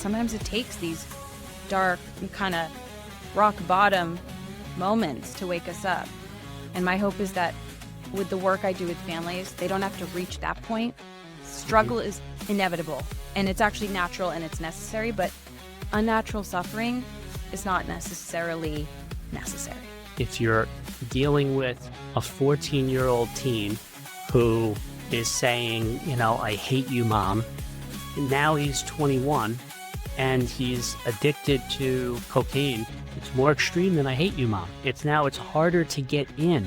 sometimes it takes these dark, kind of rock bottom moments to wake us up. And my hope is that with the work I do with families, they don't have to reach that point. Struggle is inevitable, and it's actually natural and it's necessary, but unnatural suffering is not necessarily necessary. If you're dealing with a 14-year-old teen who is saying, I hate you, Mom, and now he's 21 and he's addicted to cocaine, it's more extreme than I hate you, Mom. It's harder to get in,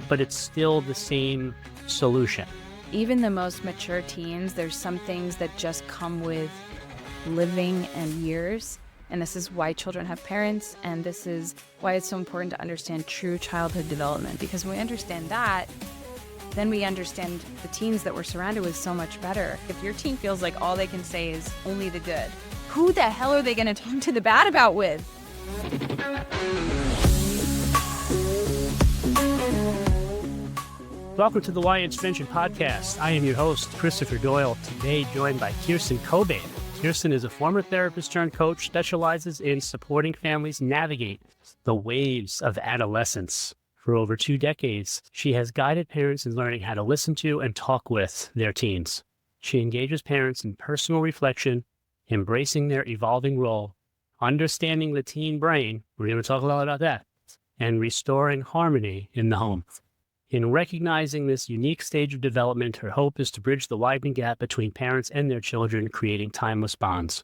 but it's still the same solution. Even the most mature teens, there's some things that just come with living and years. And this is why children have parents, and this is why it's so important to understand true childhood development. Because when we understand that, then we understand the teens that we're surrounded with so much better. If your teen feels like all they can say is only the good, who the hell are they going to talk to the bad about with? Welcome to the Why Intervention Podcast. I am your host, Christopher Doyle, today joined by Kirsten Cobabe. Kirsten is a former therapist turned coach, specializes in supporting families navigate the waves of adolescence. For over 2 decades, she has guided parents in learning how to listen to and talk with their teens. She engages parents in personal reflection, embracing their evolving role, understanding the teen brain, we're going to talk a lot about that, and restoring harmony in the home. In recognizing this unique stage of development, her hope is to bridge the widening gap between parents and their children, creating timeless bonds.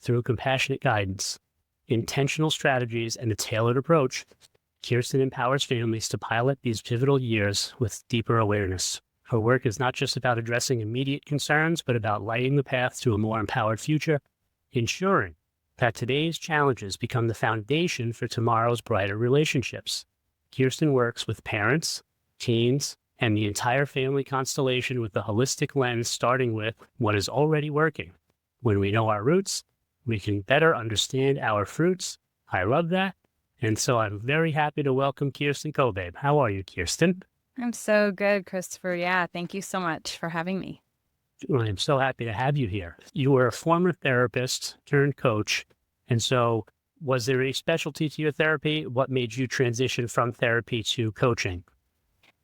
Through compassionate guidance, intentional strategies, and a tailored approach, Kirsten empowers families to pilot these pivotal years with deeper awareness. Her work is not just about addressing immediate concerns, but about lighting the path to a more empowered future, ensuring that today's challenges become the foundation for tomorrow's brighter relationships. Kirsten works with parents, teens, and the entire family constellation with a holistic lens, starting with what is already working. When we know our roots, we can better understand our fruits. I love that. And so I'm very happy to welcome Kirsten Cobabe. How are you, Kirsten? I'm so good, Christopher. Yeah, thank you so much for having me. I'm so happy to have you here. You were a former therapist turned coach. And so was there a specialty to your therapy? What made you transition from therapy to coaching?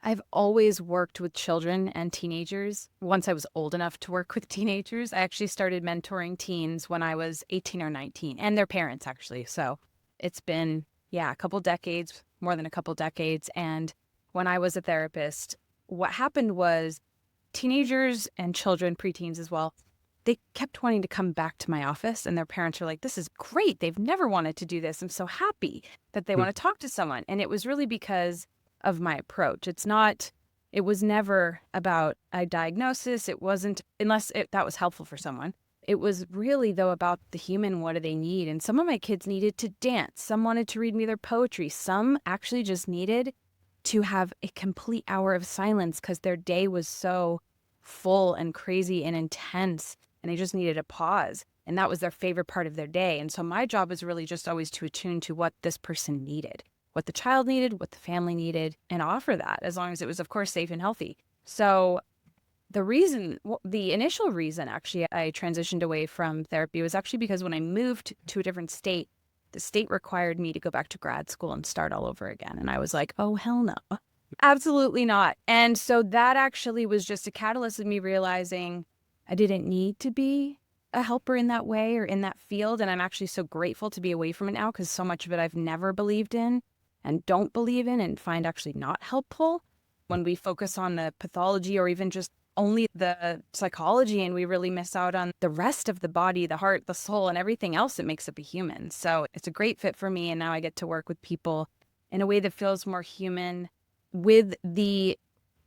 I've always worked with children and teenagers. Once I was old enough to work with teenagers, I actually started mentoring teens when I was 18 or 19, and their parents, actually. So it's been, a couple decades, more than a couple decades. And when I was a therapist, what happened was teenagers and children, preteens as well, they kept wanting to come back to my office, and their parents were like, this is great. They've never wanted to do this. I'm so happy that they want to talk to someone. And it was really because of my approach. It was never about a diagnosis. It wasn't, unless that was helpful for someone. It was really, though, about the human, what do they need? And some of my kids needed to dance. Some wanted to read me their poetry. Some actually just needed to have a complete hour of silence because their day was so full and crazy and intense, and they just needed a pause. And that was their favorite part of their day. And so my job was really just always to attune to what this person needed, what the child needed, what the family needed, and offer that as long as it was, of course, safe and healthy. So the initial reason, actually, I transitioned away from therapy was actually because when I moved to a different state, the state required me to go back to grad school and start all over again. And I was like, oh, hell no, absolutely not. And so that actually was just a catalyst of me realizing I didn't need to be a helper in that way or in that field. And I'm actually so grateful to be away from it now because so much of it I've never believed in and don't believe in and find actually not helpful. When we focus on the pathology or even just only the psychology, and we really miss out on the rest of the body, the heart, the soul, and everything else that makes up a human. So it's a great fit for me. And now I get to work with people in a way that feels more human with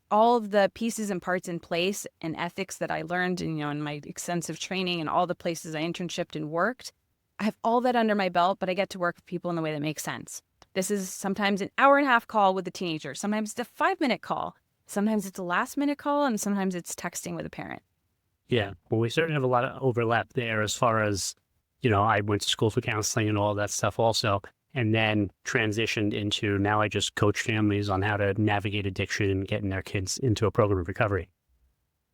all of the pieces and parts in place and ethics that I learned in my extensive training and all the places I internshipped and worked. I have all that under my belt, but I get to work with people in a way that makes sense. This is sometimes an hour-and-a-half call with a teenager. Sometimes it's a 5-minute call. Sometimes it's a last-minute call, and sometimes it's texting with a parent. Yeah, well, we certainly have a lot of overlap there as far as, I went to school for counseling and all that stuff also, and then transitioned into now I just coach families on how to navigate addiction and getting their kids into a program of recovery.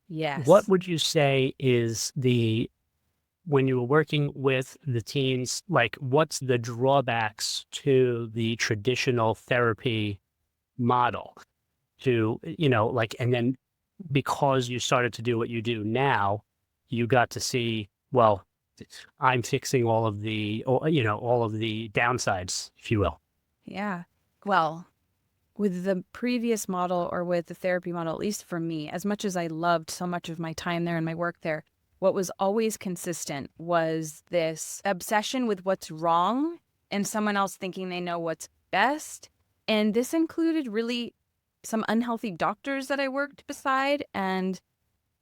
Yes. What would you say is the when you were working with the teens, like what's the drawbacks to the traditional therapy model to, like, and then because you started to do what you do now, you got to see, well, I'm fixing all of the, all of the downsides, if you will. Yeah. Well, with the previous model or with the therapy model, at least for me, as much as I loved so much of my time there and my work there, what was always consistent was this obsession with what's wrong and someone else thinking they know what's best. And this included really some unhealthy doctors that I worked beside and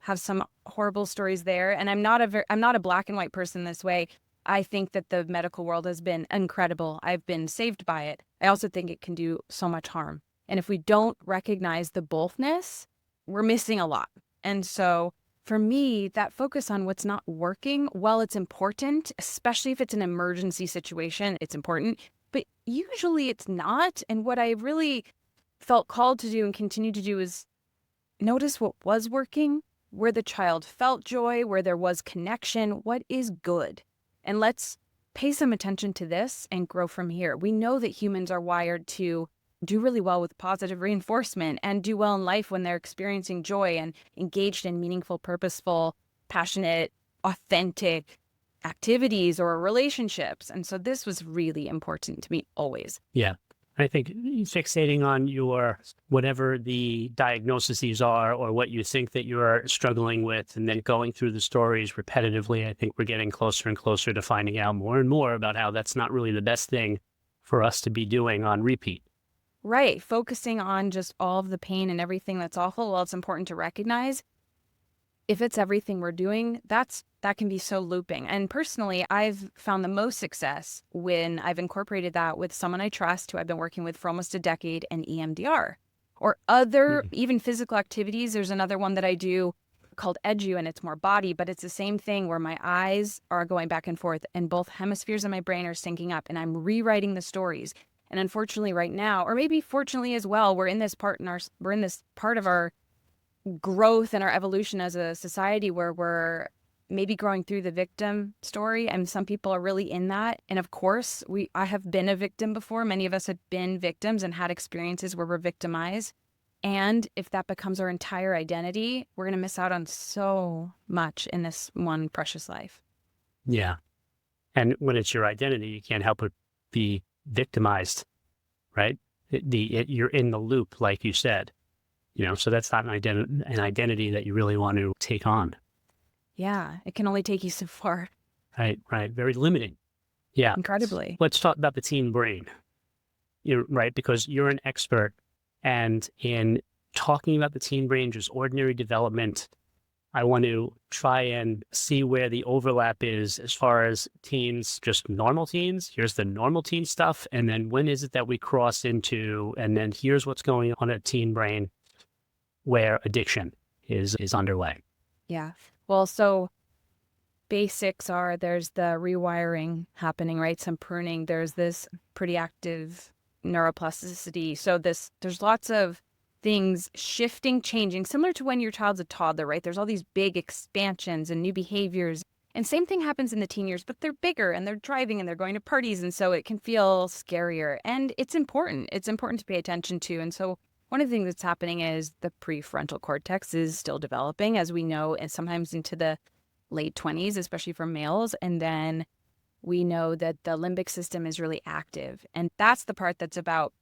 have some horrible stories there. And I'm not a black and white person this way. I think that the medical world has been incredible. I've been saved by it. I also think it can do so much harm. And if we don't recognize the bothness, we're missing a lot. And so for me, that focus on what's not working, while it's important, especially if it's an emergency situation, it's important, but usually it's not. And what I really felt called to do and continue to do is notice what was working, where the child felt joy, where there was connection, what is good. And let's pay some attention to this and grow from here. We know that humans are wired to do really well with positive reinforcement and do well in life when they're experiencing joy and engaged in meaningful, purposeful, passionate, authentic activities or relationships. And so this was really important to me always. Yeah. I think fixating on your whatever the diagnoses are or what you think that you're struggling with and then going through the stories repetitively, I think we're getting closer and closer to finding out more and more about how that's not really the best thing for us to be doing on repeat. Right. Focusing on just all of the pain and everything that's awful. Well, it's important to recognize if it's everything we're doing, that can be so looping. And personally, I've found the most success when I've incorporated that with someone I trust who I've been working with for almost a decade and EMDR or other even physical activities. There's another one that I do called Edu, and it's more body, but it's the same thing where my eyes are going back and forth and both hemispheres of my brain are syncing up and I'm rewriting the stories. And unfortunately right now, or maybe fortunately as well, we're in this part of our growth and our evolution as a society where we're maybe growing through the victim story, and some people are really in that. And of course, I have been a victim before. Many of us have been victims and had experiences where we're victimized. And if that becomes our entire identity, we're going to miss out on so much in this one precious life. Yeah. And when it's your identity, you can't help but be victimized, right? You're in the loop, like you said. So that's not an identity that you really want to take on. Yeah, it can only take you so far. Right. Very limiting. Yeah. Incredibly. Let's talk about the teen brain. Right, because you're an expert, and in talking about the teen brain, just ordinary development, I want to try and see where the overlap is as far as teens, just normal teens. Here's the normal teen stuff. And then when is it that we cross into, and then here's what's going on at teen brain where addiction is underway. Yeah. Well, so basics are there's the rewiring happening, right? Some pruning. There's this pretty active neuroplasticity. So there's lots of things shifting, changing, similar to when your child's a toddler, right? There's all these big expansions and new behaviors. And same thing happens in the teen years, but they're bigger and they're driving and they're going to parties. And so it can feel scarier. And it's important. It's important to pay attention to. And so one of the things that's happening is the prefrontal cortex is still developing, as we know, and sometimes into the late 20s, especially for males. And then we know that the limbic system is really active. And that's the part that's about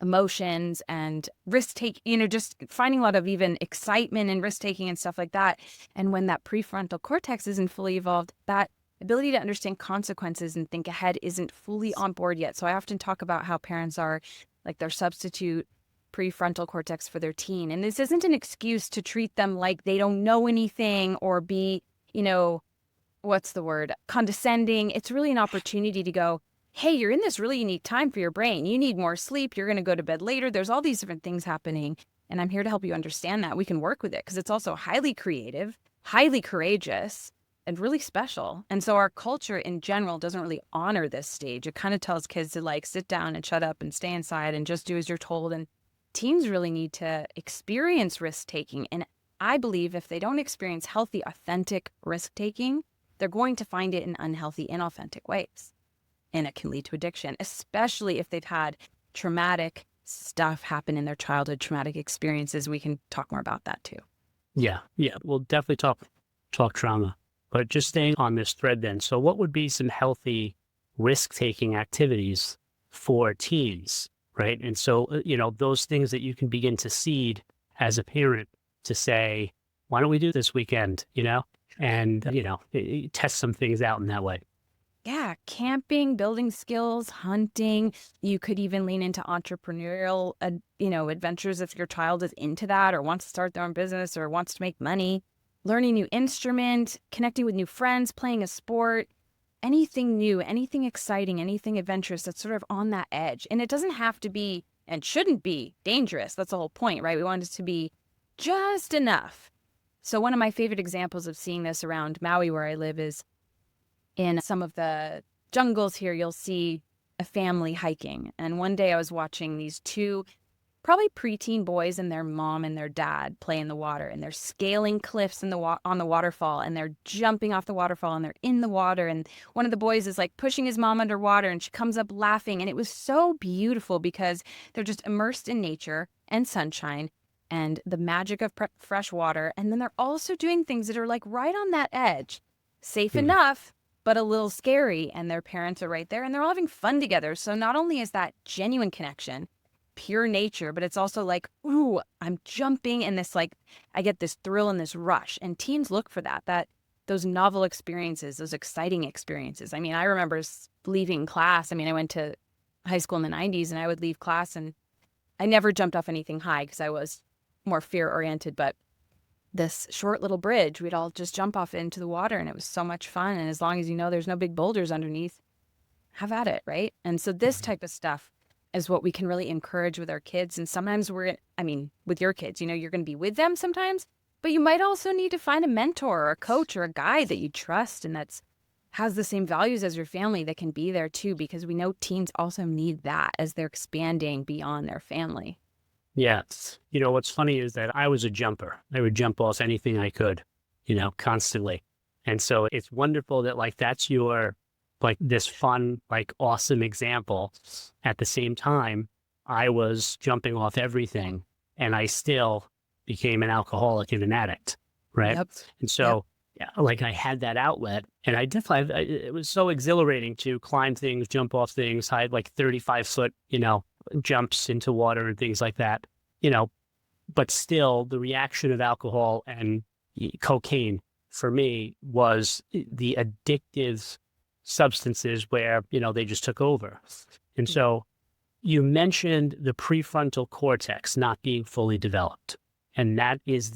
emotions and risk-taking, just finding a lot of even excitement and risk-taking and stuff like that. And when that prefrontal cortex isn't fully evolved, that ability to understand consequences and think ahead isn't fully on board yet. So I often talk about how parents are like their substitute prefrontal cortex for their teen. And this isn't an excuse to treat them like they don't know anything or be, what's the word? Condescending. It's really an opportunity to go, hey, you're in this really unique time for your brain. You need more sleep. You're going to go to bed later. There's all these different things happening. And I'm here to help you understand that. We can work with it because it's also highly creative, highly courageous, and really special. And so our culture in general doesn't really honor this stage. It kind of tells kids to sit down and shut up and stay inside and just do as you're told. And teens really need to experience risk-taking. And I believe if they don't experience healthy, authentic risk-taking, they're going to find it in unhealthy, inauthentic ways. And it can lead to addiction, especially if they've had traumatic stuff happen in their childhood, traumatic experiences. We can talk more about that too. Yeah. Yeah. We'll definitely talk trauma. But just staying on this thread then. So what would be some healthy risk-taking activities for teens, right? And so, those things that you can begin to seed as a parent to say, why don't we do this weekend, and, test some things out in that way. Yeah, camping, building skills, hunting. You could even lean into entrepreneurial, adventures if your child is into that or wants to start their own business or wants to make money. Learning a new instrument, connecting with new friends, playing a sport, anything new, anything exciting, anything adventurous that's sort of on that edge. And it doesn't have to be and shouldn't be dangerous. That's the whole point, right? We want it to be just enough. So one of my favorite examples of seeing this around Maui, where I live, is in some of the jungles here. You'll see a family hiking. And one day I was watching these two probably preteen boys and their mom and their dad play in the water, and they're scaling cliffs on the waterfall, and they're jumping off the waterfall, and they're in the water, and one of the boys is like pushing his mom underwater, and she comes up laughing, and it was so beautiful because they're just immersed in nature and sunshine and the magic of fresh water, and then they're also doing things that are like right on that edge, safe enough but a little scary, and their parents are right there, and they're all having fun together. So not only is that genuine connection, pure nature, but it's also like, ooh, I'm jumping, and this, like, I get this thrill and this rush. And teens look for that those novel experiences, those exciting experiences. I mean, I remember leaving class. I mean, I went to high school in the 90s, and I would leave class, and I never jumped off anything high because I was more fear oriented, but this short little bridge, we'd all just jump off into the water, and it was so much fun. And as long as there's no big boulders underneath, have at it, right? And so this type of stuff is what we can really encourage with our kids. And sometimes with your kids, you're going to be with them sometimes, but you might also need to find a mentor or a coach or a guide that you trust and has the same values as your family that can be there too, because we know teens also need that as they're expanding beyond their family. Yes. What's funny is that I was a jumper. I would jump off anything I could, constantly. And so it's wonderful that that's your, this fun, awesome example. At the same time, I was jumping off everything, and I still became an alcoholic and an addict. Right. Yep. And so, yeah, I had that outlet, and it was so exhilarating to climb things, jump off things. I had 35-foot, jumps into water and things like that, but still the reaction of alcohol and cocaine for me was the addictive substances where, they just took over. And so you mentioned the prefrontal cortex not being fully developed. And that is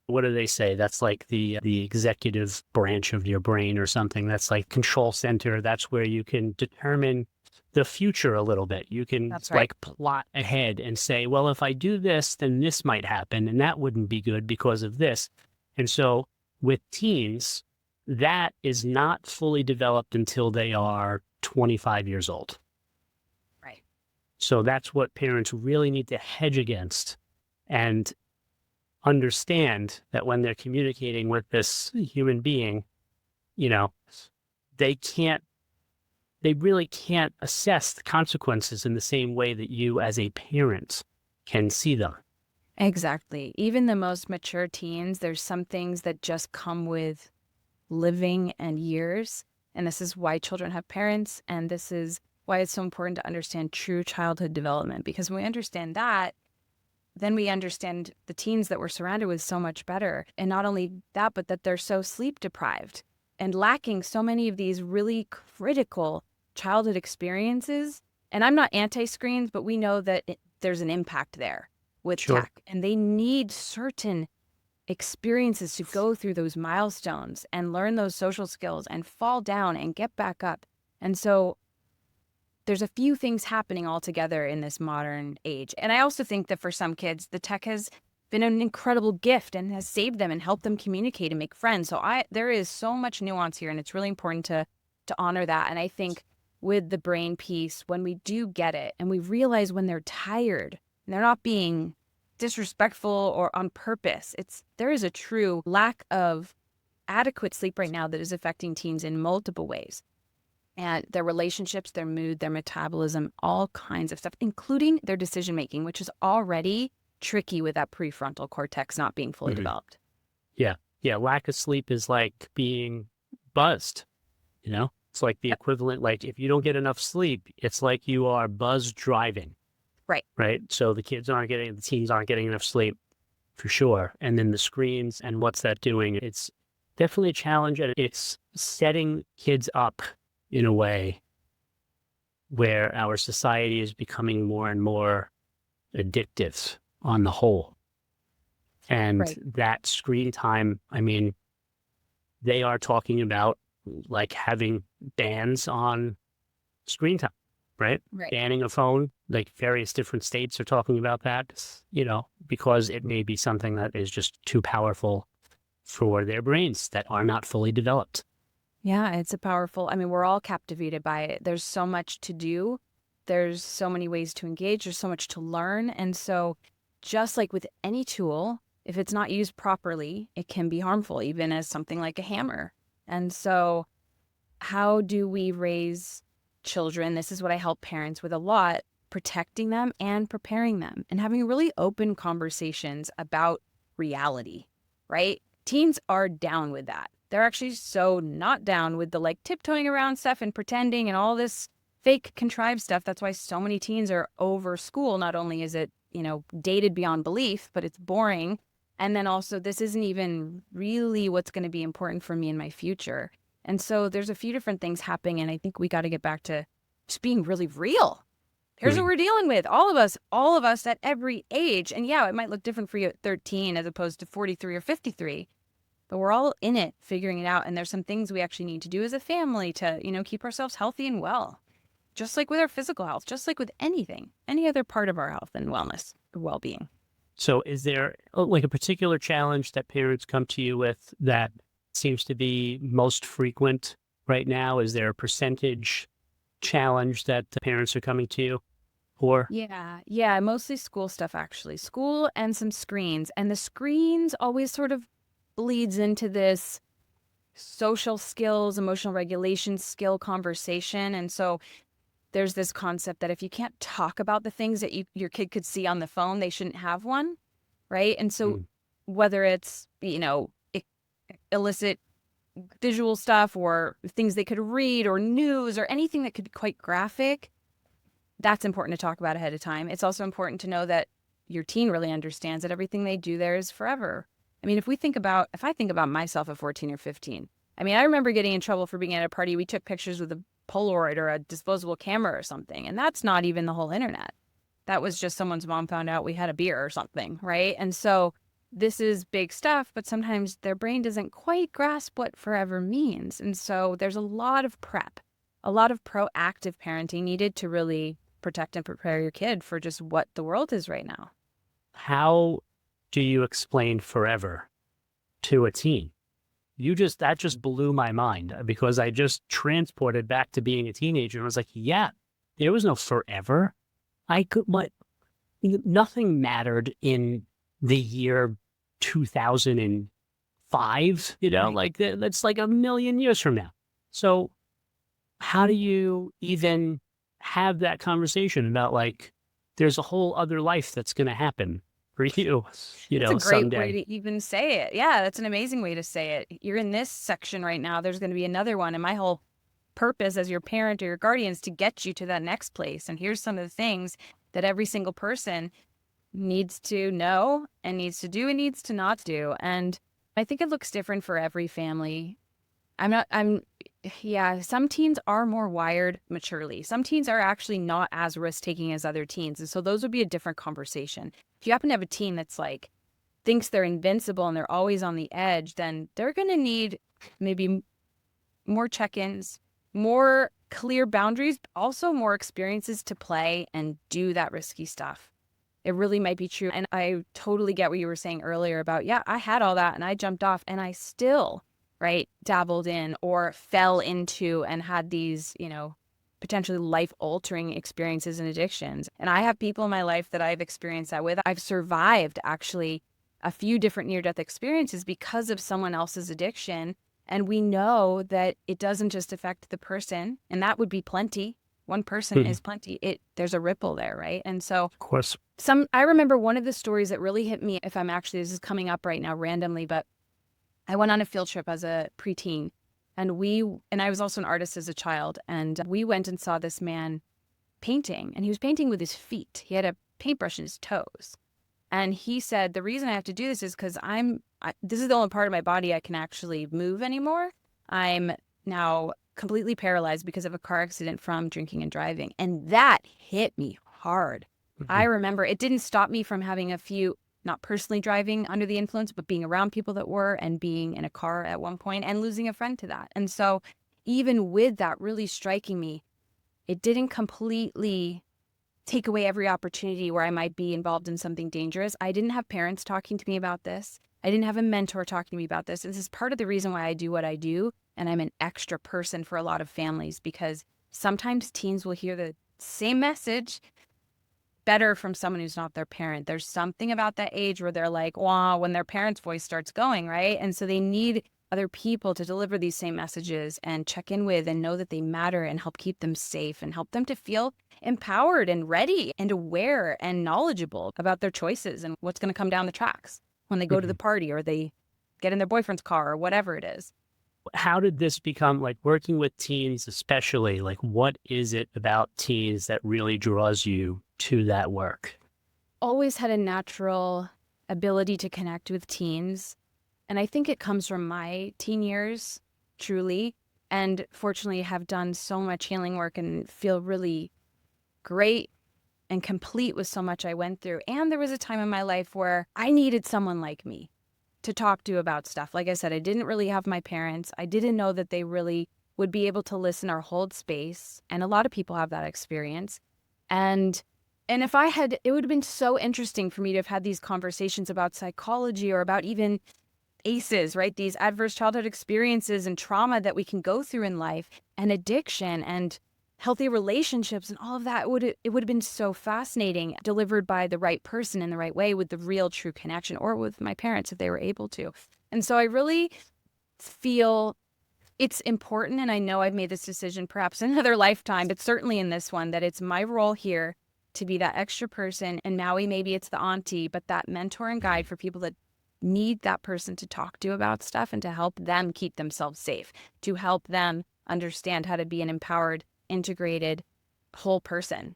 what do they say? That's the executive branch of your brain or something. That's control center. That's where you can determine the future a little bit. You can plot ahead and say, well, if I do this, then this might happen, and that wouldn't be good because of this. And so with teens, that is not fully developed until they are 25 years old. Right. So that's what parents really need to hedge against and understand, that when they're communicating with this human being, they really can't assess the consequences in the same way that you as a parent can see them. Exactly. Even the most mature teens, there's some things that just come with living and years. And this is why children have parents. And this is why it's so important to understand true childhood development. Because when we understand that, then we understand the teens that we're surrounded with so much better. And not only that, but that they're so sleep deprived and lacking so many of these really critical childhood experiences. And I'm not anti-screens, but we know that there's an impact there with tech. And they need certain experiences to go through those milestones and learn those social skills and fall down and get back up. And so there's a few things happening all together in this modern age. And I also think that for some kids, the tech has been an incredible gift and has saved them and helped them communicate and make friends. So there is so much nuance here, and it's really important to honor that. And I think with the brain piece, when we do get it and we realize when they're tired and they're not being disrespectful or on purpose, there is a true lack of inadequate sleep right now that is affecting teens in multiple ways. And their relationships, their mood, their metabolism, all kinds of stuff, including their decision making, which is already tricky with that prefrontal cortex not being fully Mhm. developed. Yeah. Yeah. Lack of sleep is like being buzzed, It's like the Yep. equivalent, like if you don't get enough sleep, it's like you are buzz driving, Right. right? So the teens aren't getting enough sleep for sure. And then the screens and what's that doing? It's definitely a challenge, and it's setting kids up in a way where our society is becoming more and more addictive on the whole. And Right. that screen time, I mean, they are talking about like having bans on screen time, right? Right. Banning a phone, like various different states are talking about that, because it may be something that is just too powerful for their brains that are not fully developed. Yeah, it's a powerful, I mean, we're all captivated by it. There's so much to do. There's so many ways to engage. There's so much to learn. And so, just like with any tool, if it's not used properly, it can be harmful, even as something like a hammer. And so, how do we raise children? This is what I help parents with a lot, protecting them and preparing them and having really open conversations about reality, right? Teens are down with that. They're actually so not down with the like tiptoeing around stuff and pretending and all this fake contrived stuff. That's why so many teens are over school. Not only is it, dated beyond belief, but it's boring. And then also, this isn't even really what's going to be important for me in my future. And so there's a few different things happening, and I think we got to get back to just being really real. Here's what Mhm. we're dealing with. All of us at every age. And yeah, it might look different for you at 13 as opposed to 43 or 53, but we're all in it, figuring it out. And there's some things we actually need to do as a family to, keep ourselves healthy and well, just like with our physical health, just like with anything, any other part of our health and wellness, well-being. So is there like a particular challenge that parents come to you with that seems to be most frequent right now? Is there a percentage challenge that the parents are coming to you for? Yeah, mostly school stuff actually. School and some screens. And the screens always sort of bleeds into this social skills, emotional regulation skill conversation. And so there's this concept that if you can't talk about the things that your kid could see on the phone, they shouldn't have one, right? And so Mm. whether it's, illicit visual stuff or things they could read or news or anything that could be quite graphic, that's important to talk about ahead of time. It's also important to know that your teen really understands that everything they do there is forever. I mean, if I think about myself at 14 or 15, I mean, I remember getting in trouble for being at a party. We took pictures with a Polaroid or a disposable camera or something. And that's not even the whole internet. That was just someone's mom found out we had a beer or something, right? And so this is big stuff, but sometimes their brain doesn't quite grasp what forever means. And so there's a lot of prep, a lot of proactive parenting needed to really protect and prepare your kid for just what the world is right now. How do you explain forever to a teen? That just blew my mind because I just transported back to being a teenager and was like, yeah, there was no forever. Nothing mattered in the year 2005, Right. like that's like a million years from now. So how do you even have that conversation about like, there's a whole other life that's going to happen for you, That's a great way someday. to even say it. Yeah, that's an amazing way to say it. You're in this section right now. There's going to be another one. And my whole purpose as your parent or your guardian is to get you to that next place. And here's some of the things that every single person needs to know and needs to do and needs to not do. And I think it looks different for every family. Yeah, some teens are more wired maturely. Some teens are actually not as risk taking as other teens. And so those would be a different conversation. If you happen to have a teen that's like, thinks they're invincible and they're always on the edge, then they're going to need maybe more check ins, more clear boundaries, but also more experiences to play and do that risky stuff. It really might be true. And I totally get what you were saying earlier about, yeah, I had all that and I jumped off and I still, right, dabbled in or fell into and had these, potentially life altering experiences and addictions. And I have people in my life that I've experienced that with. I've survived actually a few different near-death experiences because of someone else's addiction. And we know that it doesn't just affect the person, and that would be plenty. One person Mhm. is plenty. There's a ripple there, right? And so Of course. I remember one of the stories that really hit me, if I'm actually, this is coming up right now randomly, but I went on a field trip as a preteen, and I was also an artist as a child, and we went and saw this man painting, and he was painting with his feet. He had a paintbrush in his toes. And he said, the reason I have to do this is because this is the only part of my body I can actually move anymore. I'm now completely paralyzed because of a car accident from drinking and driving. And that hit me hard. I Mhm. remember it didn't stop me from having a few, not personally driving under the influence, but being around people that were, and being in a car at one point and losing a friend to that. And so even with that really striking me, it didn't completely take away every opportunity where I might be involved in something dangerous. I didn't have parents talking to me about this. I didn't have a mentor talking to me about this. And this is part of the reason why I do what I do. And I'm an extra person for a lot of families, because sometimes teens will hear the same message better from someone who's not their parent. There's something about that age where they're like, wow, when their parent's voice starts going, right? And so they need other people to deliver these same messages and check in with and know that they matter and help keep them safe and help them to feel empowered and ready and aware and knowledgeable about their choices and what's going to come down the tracks when they go to the Mhm. party or they get in their boyfriend's car or whatever it is. How did this become like working with teens, especially? Like, what is it about teens that really draws you to that work? Always had a natural ability to connect with teens. And I think it comes from my teen years, truly. And fortunately, have done so much healing work and feel really great and complete with so much I went through. And there was a time in my life where I needed someone like me to talk to about stuff. Like I said, I didn't really have my parents. I didn't know that they really would be able to listen or hold space. And a lot of people have that experience. And if I had, it would have been so interesting for me to have had these conversations about psychology or about even ACEs, right? These adverse childhood experiences and trauma that we can go through in life, and addiction and healthy relationships and all of that. It would have been so fascinating, delivered by the right person in the right way with the real true connection, or with my parents if they were able to. And so I really feel it's important, and I know I've made this decision perhaps in another lifetime, but certainly in this one, that it's my role here to be that extra person. And Maui, maybe it's the auntie, but that mentor and guide for people that need that person to talk to about stuff and to help them keep themselves safe, to help them understand how to be an empowered, integrated, whole person.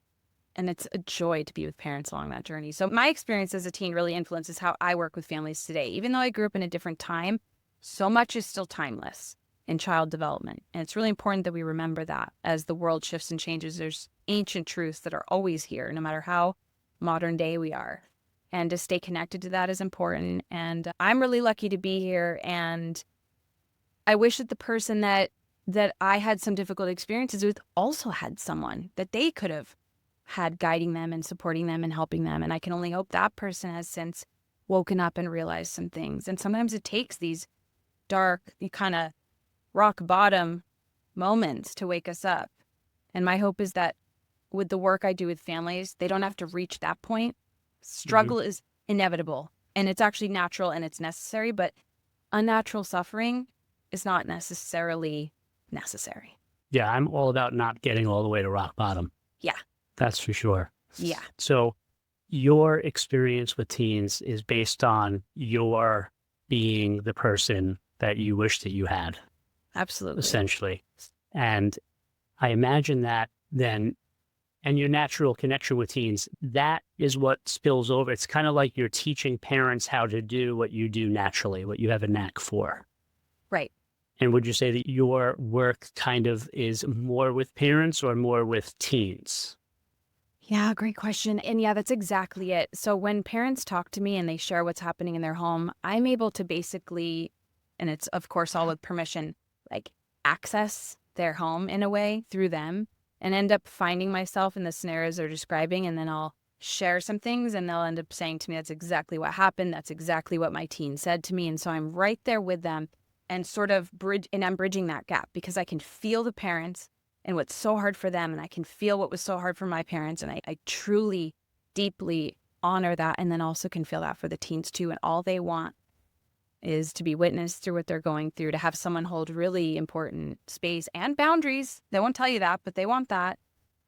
And it's a joy to be with parents along that journey. So my experience as a teen really influences how I work with families today. Even though I grew up in a different time, so much is still timeless in child development. And it's really important that we remember that as the world shifts and changes. There's ancient truths that are always here, no matter how modern day we are. And to stay connected to that is important. And I'm really lucky to be here. And I wish that the person that I had some difficult experiences with also had someone that they could have had guiding them and supporting them and helping them. And I can only hope that person has since woken up and realized some things. And sometimes it takes these dark, kind of rock bottom moments to wake us up. And my hope is that with the work I do with families, they don't have to reach that point. Mhm. Struggle is inevitable, and it's actually natural and it's necessary, but unnatural suffering is not necessarily necessary. Yeah, I'm all about not getting all the way to rock bottom. Yeah. That's for sure. Yeah. So, your experience with teens is based on your being the person that you wish that you had, Absolutely. essentially. And I imagine that then, and your natural connection with teens, that is what spills over. It's kind of like you're teaching parents how to do what you do naturally, what you have a knack for. Right. And would you say that your work kind of is more with parents or more with teens? Yeah, great question. And yeah, that's exactly it. So when parents talk to me and they share what's happening in their home, I'm able to basically, and it's of course all with permission, like access their home in a way through them, and end up finding myself in the scenarios they're describing. And then I'll share some things and they'll end up saying to me, that's exactly what happened. That's exactly what my teen said to me. And so I'm right there with them and sort of I'm bridging that gap because I can feel the parents and what's so hard for them. And I can feel what was so hard for my parents. And I truly, deeply, honor that and then also can feel that for the teens too. And all they want is to be witnessed through what they're going through, to have someone hold really important space and boundaries. They won't tell you that, but they want that.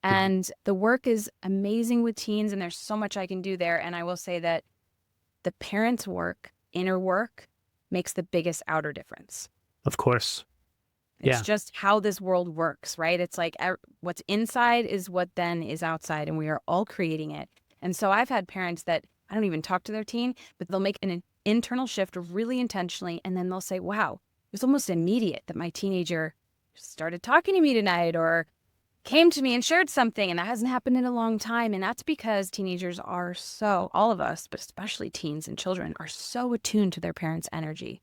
And the work is amazing with teens, and there's so much I can do there. And I will say that the parents' work, inner work, makes the biggest outer difference. Of course. It's just how this world works, right? It's like what's inside is what then is outside, and we are all creating it. And so I've had parents that I don't even talk to their teen, but they'll make an internal shift really intentionally, and then they'll say, wow, it was almost immediate that my teenager started talking to me tonight or came to me and shared something, and that hasn't happened in a long time. And that's because teenagers are so, all of us, but especially teens and children, are so attuned to their parents' energy.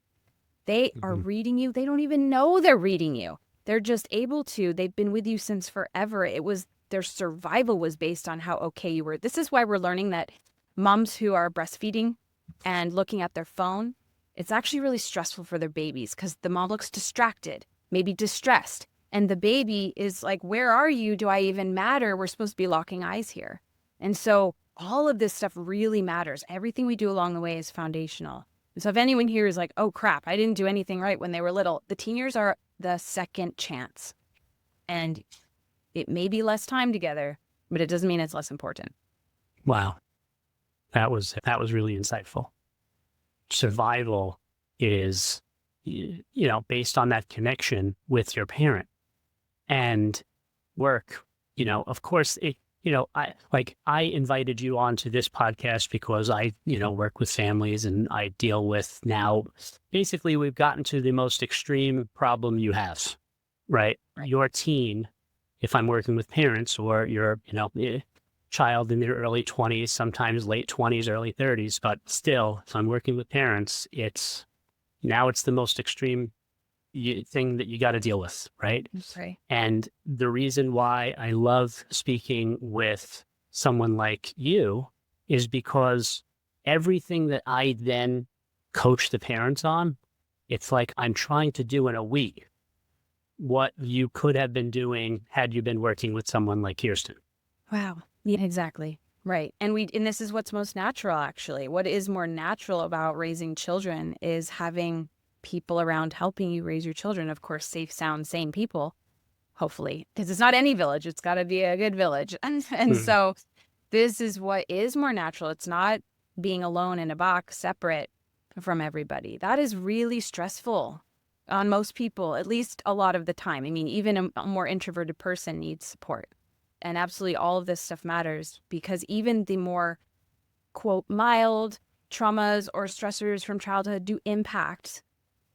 They are reading you. They don't even know they're reading you. They're just able to. They've been with you since forever. It was their survival was based on how okay you were. This is why we're learning that moms who are breastfeeding and looking at their phone, it's actually really stressful for their babies because the mom looks distracted, maybe distressed. And the baby is like, where are you? Do I even matter? We're supposed to be locking eyes here. And so all of this stuff really matters. Everything we do along the way is foundational. So if anyone here is like, oh crap, I didn't do anything right when they were little, the teen years are the second chance. And it may be less time together, but it doesn't mean it's less important. Wow. That was really insightful. Survival is, based on that connection with your parent. And work, of course, I invited you onto this podcast because I, work with families and I deal with now, basically we've gotten to the most extreme problem you have, right? Your teen, if I'm working with parents or your, child in their early 20s, sometimes late 20s, early 30s, but still, if I'm working with parents, it's the most extreme thing that you got to deal with, right? Right. And the reason why I love speaking with someone like you is because everything that I then coach the parents on, it's like I'm trying to do in a week what you could have been doing had you been working with someone like Kirsten. Wow. Yeah, exactly. Right. And this is what's most natural, actually. What is more natural about raising children is having people around helping you raise your children. Of course, safe, sound, sane people, hopefully, because it's not any village. It's got to be a good village. And so this is what is more natural. It's not being alone in a box, separate from everybody. That is really stressful on most people, at least a lot of the time. I mean, even a more introverted person needs support. And absolutely all of this stuff matters because even the more, quote, mild traumas or stressors from childhood do impact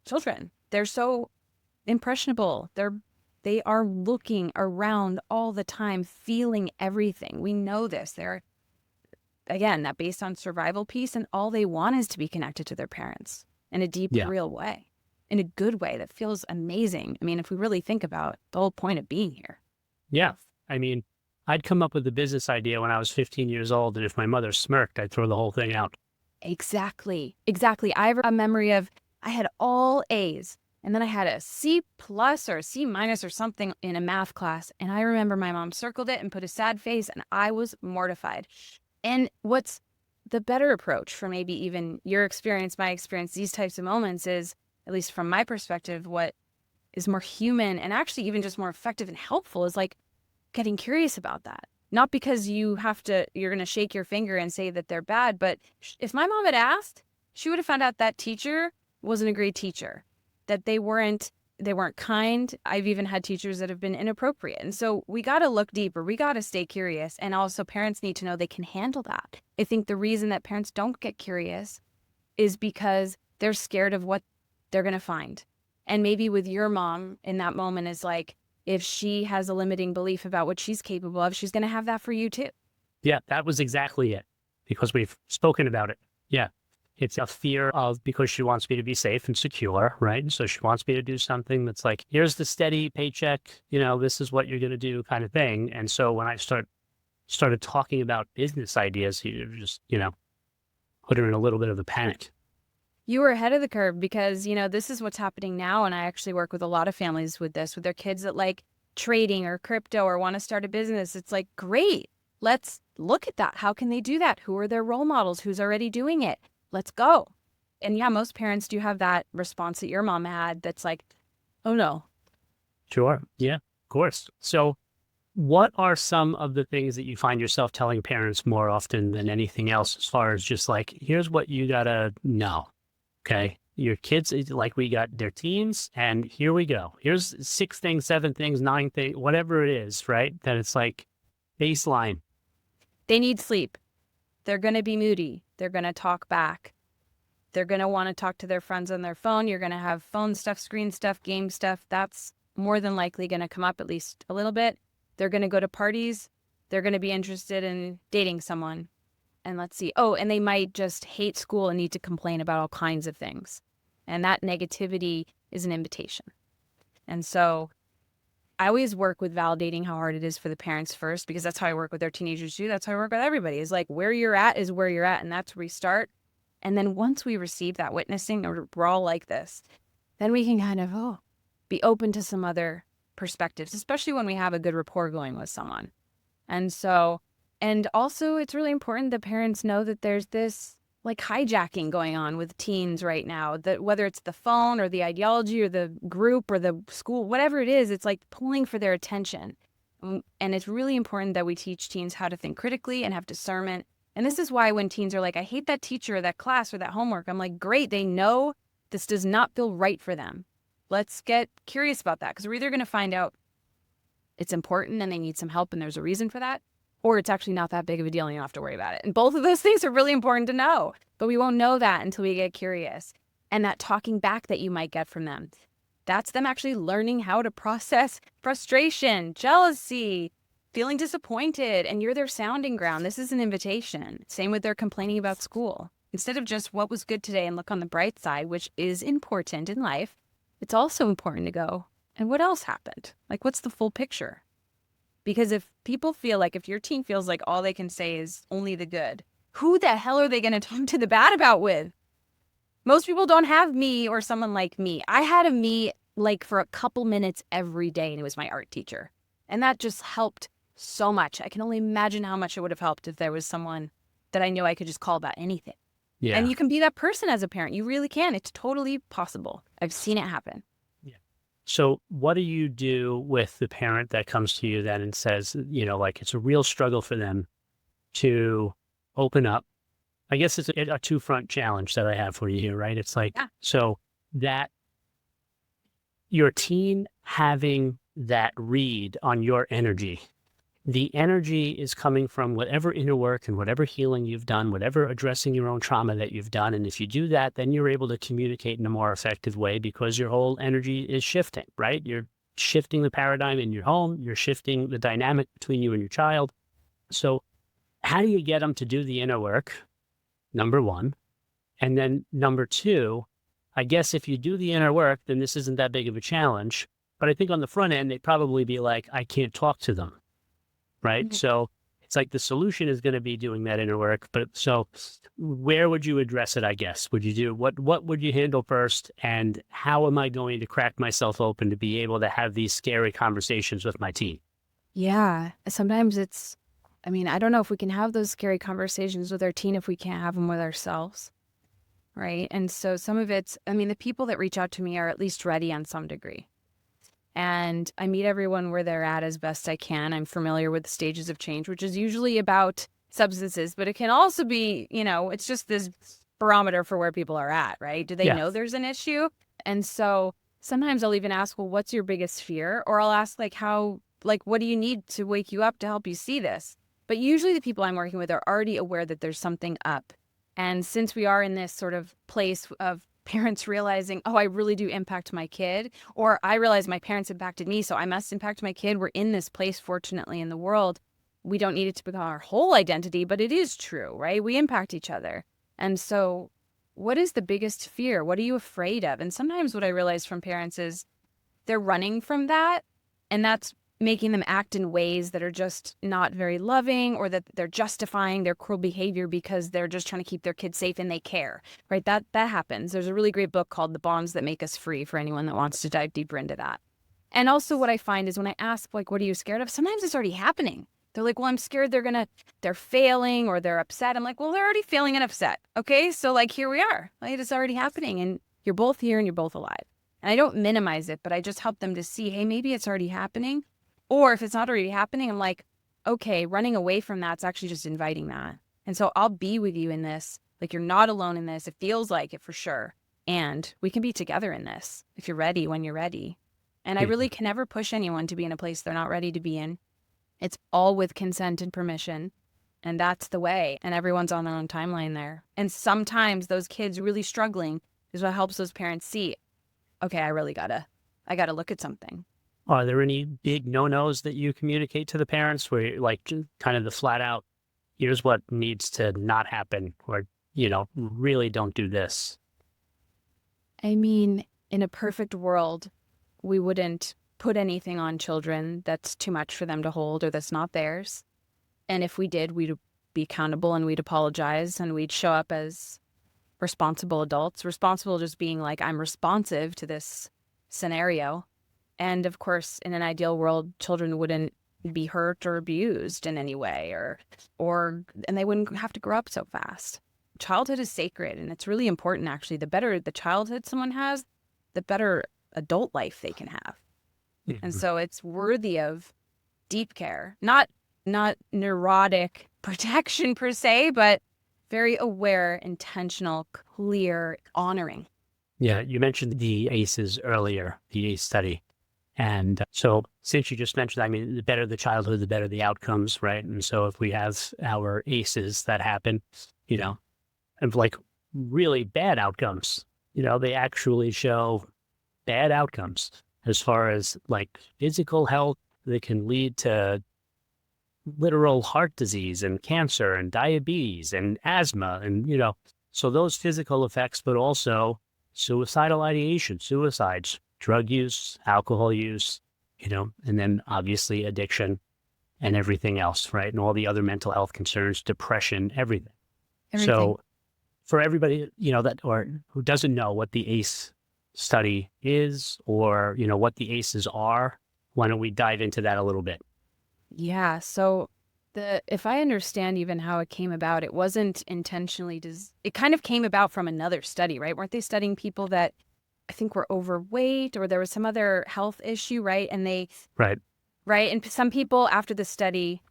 children. They're so impressionable. They are looking around all the time, feeling everything. We know this. They're, again, that based on survival piece, and all they want is to be connected to their parents in a deep, real way, in a good way that feels amazing. I mean, if we really think about the whole point of being here. Yeah. I mean, I'd come up with a business idea when I was 15 years old, and if my mother smirked, I'd throw the whole thing out. Exactly. I have a memory of I had all A's, and then I had a C+ or a C- or something in a math class, and I remember my mom circled it and put a sad face, and I was mortified. And what's the better approach for maybe even your experience, my experience, these types of moments is, at least from my perspective, what is more human and actually even just more effective and helpful is like getting curious about that. Not because you're going to shake your finger and say that they're bad, but if my mom had asked, she would have found out that teacher wasn't a great teacher, that they weren't kind. I've even had teachers that have been inappropriate. And so we got to look deeper. We got to stay curious. And also parents need to know they can handle that. I think the reason that parents don't get curious is because they're scared of what they're going to find. And maybe with your mom in that moment is like, if she has a limiting belief about what she's capable of, she's going to have that for you too. Yeah, that was exactly it, because we've spoken about it. Yeah. It's a fear of, because she wants me to be safe and secure, right? And so she wants me to do something that's like, here's the steady paycheck, this is what you're going to do kind of thing. And so when I started talking about business ideas, you just, put her in a little bit of a panic. You were ahead of the curve because, this is what's happening now. And I actually work with a lot of families with this, with their kids that like trading or crypto or want to start a business. It's like, great. Let's look at that. How can they do that? Who are their role models? Who's already doing it? Let's go. And yeah, most parents do have that response that your mom had that's like, oh no. Sure. Yeah, of course. So what are some of the things that you find yourself telling parents more often than anything else, as far as just like, here's what you gotta know, okay? Your kids, like, we got their teens, and here we go. Here's 6 things, 7 things, 9 things, whatever it is, right? That it's like baseline. They need sleep. They're going to be moody. They're going to talk back. They're going to want to talk to their friends on their phone. You're going to have phone stuff, screen stuff, game stuff. That's more than likely going to come up at least a little bit. They're going to go to parties. They're going to be interested in dating someone. And let's see. Oh, and they might just hate school and need to complain about all kinds of things. And that negativity is an invitation. And so I always work with validating how hard it is for the parents first, because that's how I work with their teenagers too. That's how I work with everybody. Is like, where you're at is where you're at, and that's where we start. And then once we receive that witnessing, or we're all like this, then we can kind of be open to some other perspectives, especially when we have a good rapport going with someone. And so, and also it's really important that parents know that there's this like hijacking going on with teens right now, that whether it's the phone or the ideology or the group or the school, whatever it is, it's like pulling for their attention. And it's really important that we teach teens how to think critically and have discernment. And this is why when teens are like, I hate that teacher or that class or that homework, I'm like, great, they know this does not feel right for them. Let's get curious about that, because we're either going to find out it's important and they need some help and there's a reason for that, or it's actually not that big of a deal and you don't have to worry about it. And both of those things are really important to know, but we won't know that until we get curious. And that talking back that you might get from them, that's them actually learning how to process frustration, jealousy, feeling disappointed, and you're their sounding ground. This is an invitation. Same with their complaining about school. Instead of just what was good today and look on the bright side, which is important in life, it's also important to go, and what else happened? Like, what's the full picture? Because if people feel like, if your teen feels like all they can say is only the good, who the hell are they going to talk to the bad about with? Most people don't have me or someone like me. I had a me like for a couple minutes every day, and it was my art teacher. And that just helped so much. I can only imagine how much it would have helped if there was someone that I knew I could just call about anything. Yeah. And you can be that person as a parent. You really can. It's totally possible. I've seen it happen. Yeah. So what do you do with the parent that comes to you then and says, like, it's a real struggle for them to open up? I guess it's a two-front challenge that I have for you here, right? It's like, so that your teen having that read on your energy, the energy is coming from whatever inner work and whatever healing you've done, whatever addressing your own trauma that you've done. And if you do that, then you're able to communicate in a more effective way, because your whole energy is shifting, right? You're shifting the paradigm in your home. You're shifting the dynamic between you and your child. So how do you get them to do the inner work? Number one. And then number two, I guess if you do the inner work, then this isn't that big of a challenge. But I think on the front end, they'd probably be like, I can't talk to them. Right. Mm-hmm. So it's like the solution is going to be doing that inner work. But so where would you address it? I guess, would you do what would you handle first? And how am I going to crack myself open to be able to have these scary conversations with my teen? Yeah. Sometimes I don't know if we can have those scary conversations with our teen if we can't have them with ourselves. Right. And so some of it's, the people that reach out to me are at least ready on some degree. And I meet everyone where they're at as best I can. I'm familiar with the stages of change, which is usually about substances, but it can also be, it's just this barometer for where people are at, right? Do they know there's an issue? And so sometimes I'll even ask, well, what's your biggest fear? Or I'll ask what do you need to wake you up to help you see this? But usually the people I'm working with are already aware that there's something up. And since we are in this sort of place of parents realizing, I really do impact my kid, or I realize my parents impacted me, so I must impact my kid. We're in this place, fortunately, in the world. We don't need it to become our whole identity, but it is true, right? We impact each other. And so what is the biggest fear? What are you afraid of? And sometimes what I realize from parents is they're running from that, and that's making them act in ways that are just not very loving, or that they're justifying their cruel behavior because they're just trying to keep their kids safe and they care, right? That happens. There's a really great book called The Bonds That Make Us Free for anyone that wants to dive deeper into that. And also what I find is when I ask, what are you scared of? Sometimes it's already happening. They're like, well, I'm scared they're failing or they're upset. I'm like, well, they're already failing and upset. Okay. So like, here we are. Like, it's already happening and you're both here and you're both alive. And I don't minimize it, but I just help them to see, hey, maybe it's already happening. Or if it's not already happening, I'm like, okay, running away from that's actually just inviting that. And so I'll be with you in this. Like, you're not alone in this. It feels like it for sure. And we can be together in this if you're ready when you're ready. And I Yeah. really can never push anyone to be in a place they're not ready to be in. It's all with consent and permission. And that's the way. And everyone's on their own timeline there. And sometimes those kids really struggling is what helps those parents see, okay, I gotta look at something. Are there any big no-nos that you communicate to the parents where you're like kind of the flat out, here's what needs to not happen, or, really don't do this? I mean, in a perfect world, we wouldn't put anything on children that's too much for them to hold or that's not theirs. And if we did, we'd be accountable and we'd apologize and we'd show up as responsible adults, responsible just being like, I'm responsive to this scenario. And of course, in an ideal world, children wouldn't be hurt or abused in any way and they wouldn't have to grow up so fast. Childhood is sacred and it's really important actually. The better the childhood someone has, the better adult life they can have. And so it's worthy of deep care, not neurotic protection per se, but very aware, intentional, clear, honoring. Yeah, you mentioned the ACEs earlier, the ACE study. And so since you just mentioned, I mean, the better the childhood, the better the outcomes, right? And so if we have our ACEs that happen, and like really bad outcomes, they actually show bad outcomes as far as like physical health that can lead to literal heart disease and cancer and diabetes and asthma. And, so those physical effects, but also suicidal ideation, suicides, drug use, alcohol use, and then obviously addiction and everything else, right? And all the other mental health concerns, depression, everything. So for everybody, or who doesn't know what the ACE study is or, what the ACEs are, why don't we dive into that a little bit? Yeah. So if I understand even how it came about, it wasn't intentionally, it kind of came about from another study, right? Weren't they studying people that I think were overweight or there was some other health issue, right? And Right. And some people after the study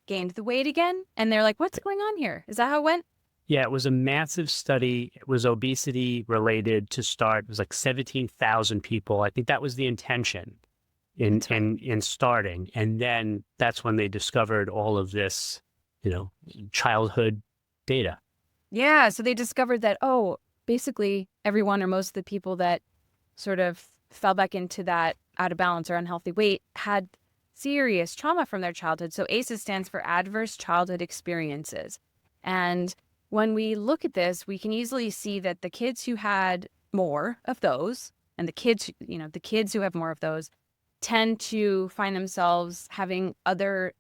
gained the weight again and they're like, what's going on here? Is that how it went? Yeah, it was a massive study. It was obesity related to start. It was like 17,000 people. I think that was the intention in starting. And then that's when they discovered all of this, childhood data. Yeah. So they discovered that, basically everyone or most of the people that sort of fell back into that out of balance or unhealthy weight had serious trauma from their childhood. So ACEs stands for Adverse Childhood Experiences. And when we look at this, we can easily see that the kids who had more of those and the kids who have more of those tend to find themselves having other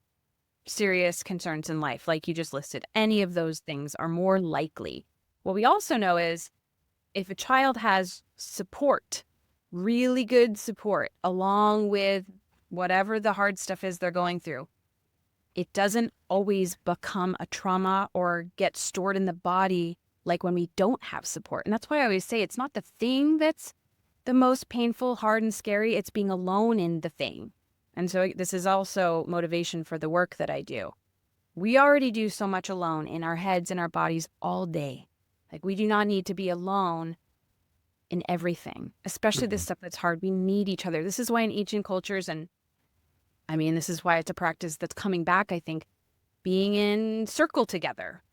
serious concerns in life, like you just listed. Any of those things are more likely. What we also know is if a child has support, really good support, along with whatever the hard stuff is they're going through, it doesn't always become a trauma or get stored in the body like when we don't have support. And that's why I always say it's not the thing that's the most painful, hard, and scary. It's being alone in the thing. And so this is also motivation for the work that I do. We already do so much alone in our heads and our bodies all day. Like we do not need to be alone in everything, especially this stuff that's hard. We need each other. This is why in ancient cultures, and I mean, this is why it's a practice that's coming back, I think, being in circle together,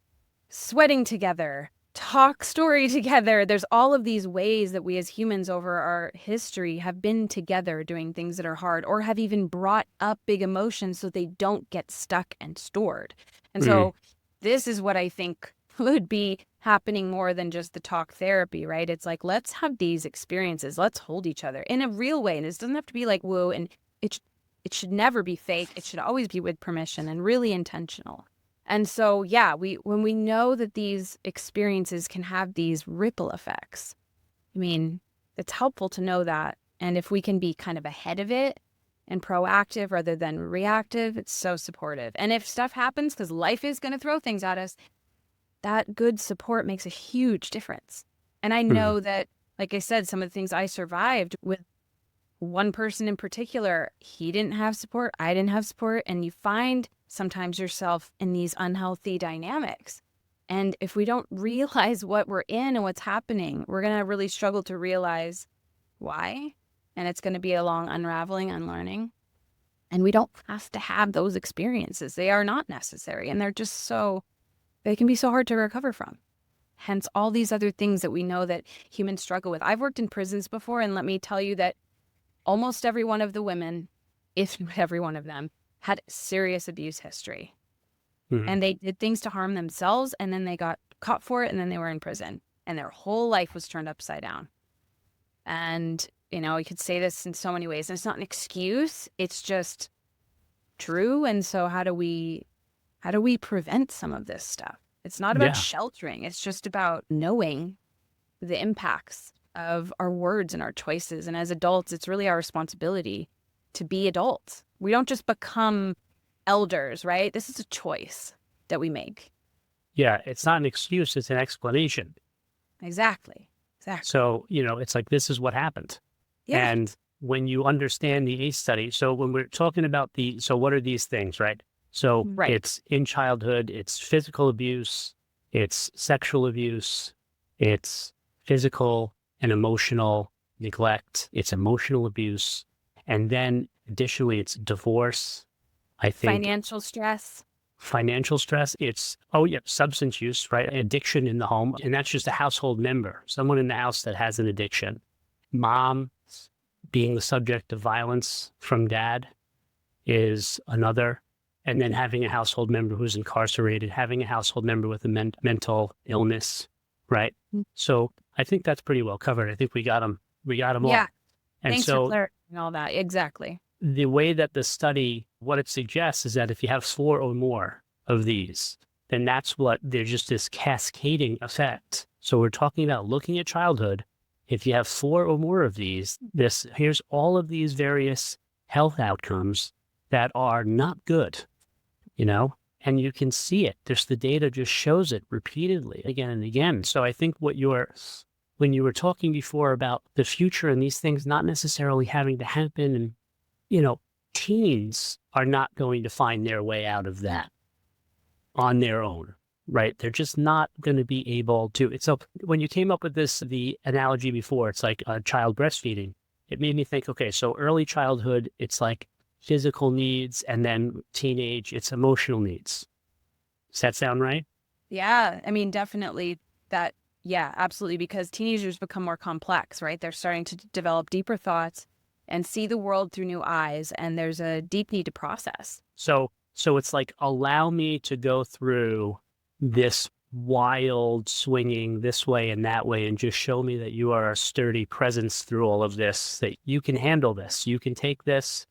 sweating together, talk story together. There's all of these ways that we as humans over our history have been together doing things that are hard or have even brought up big emotions so they don't get stuck and stored. And so this is what I think would be happening more than just the talk therapy, right? It's like, let's have these experiences. Let's hold each other in a real way. And this doesn't have to be like woo, and it should never be fake. It should always be with permission and really intentional. And so, yeah, when we know that these experiences can have these ripple effects, I mean, it's helpful to know that. And if we can be kind of ahead of it and proactive rather than reactive. It's so supportive. And if stuff happens, because life is going to throw things at us, that good support makes a huge difference. And I Mhm. know that, like I said, some of the things I survived with one person in particular, he didn't have support, I didn't have support, and you find sometimes yourself in these unhealthy dynamics. And if we don't realize what we're in and what's happening, we're going to really struggle to realize why. And it's going to be a long unraveling, unlearning. And we don't have to have those experiences. They are not necessary. And they're just they can be so hard to recover from. Hence all these other things that we know that humans struggle with. I've worked in prisons before, and let me tell you that almost every one of the women, if not every one of them, had serious abuse history. Mhm. And they did things to harm themselves, and then they got caught for it, and then they were in prison. And their whole life was turned upside down. And, you could say this in so many ways. And it's not an excuse. It's just true. And so how do we prevent some of this stuff? It's not about Yeah. sheltering. It's just about knowing the impacts of our words and our choices. And as adults, it's really our responsibility to be adults. We don't just become elders, right? This is a choice that we make. Yeah. It's not an excuse, it's an explanation. Exactly. So, it's like, this is what happened. Yeah. And when you understand the ACE study, so when we're talking about so what are these things, right? So Right. it's in childhood, it's physical abuse, it's sexual abuse, it's physical and emotional neglect, it's emotional abuse. And then additionally, it's divorce, I think, Financial stress. financial stress. It's, substance use, right? Addiction in the home. And that's just a household member, someone in the house that has an addiction. Mom being the subject of violence from dad is another. And then having a household member who's incarcerated, having a household member with a mental illness, right? Mm. So I think that's pretty well covered. I think we got them. We got them Yeah. all. And Thanks for so clarifying all that. Exactly. the way that the study, what it suggests is that if you have 4 or more of these, then there's just this cascading effect. So we're talking about looking at childhood. If you have 4 or more of these, here's all of these various health outcomes that are not good, and you can see it. The data just shows it repeatedly again and again. So I think when you were talking before about the future and these things not necessarily having to happen, and teens are not going to find their way out of that on their own, right? They're just not going to be able to. So when you came up with the analogy before, it's like a child breastfeeding. It made me think, okay, so early childhood, it's like physical needs, and then teenage, it's emotional needs. Does that sound right? Yeah. I mean, definitely that. Yeah, absolutely. Because teenagers become more complex, right? They're starting to develop deeper thoughts and see the world through new eyes. And there's a deep need to process. So it's like, allow me to go through this wild swinging this way and that way, and just show me that you are a sturdy presence through all of this, that you can handle this, you can take this,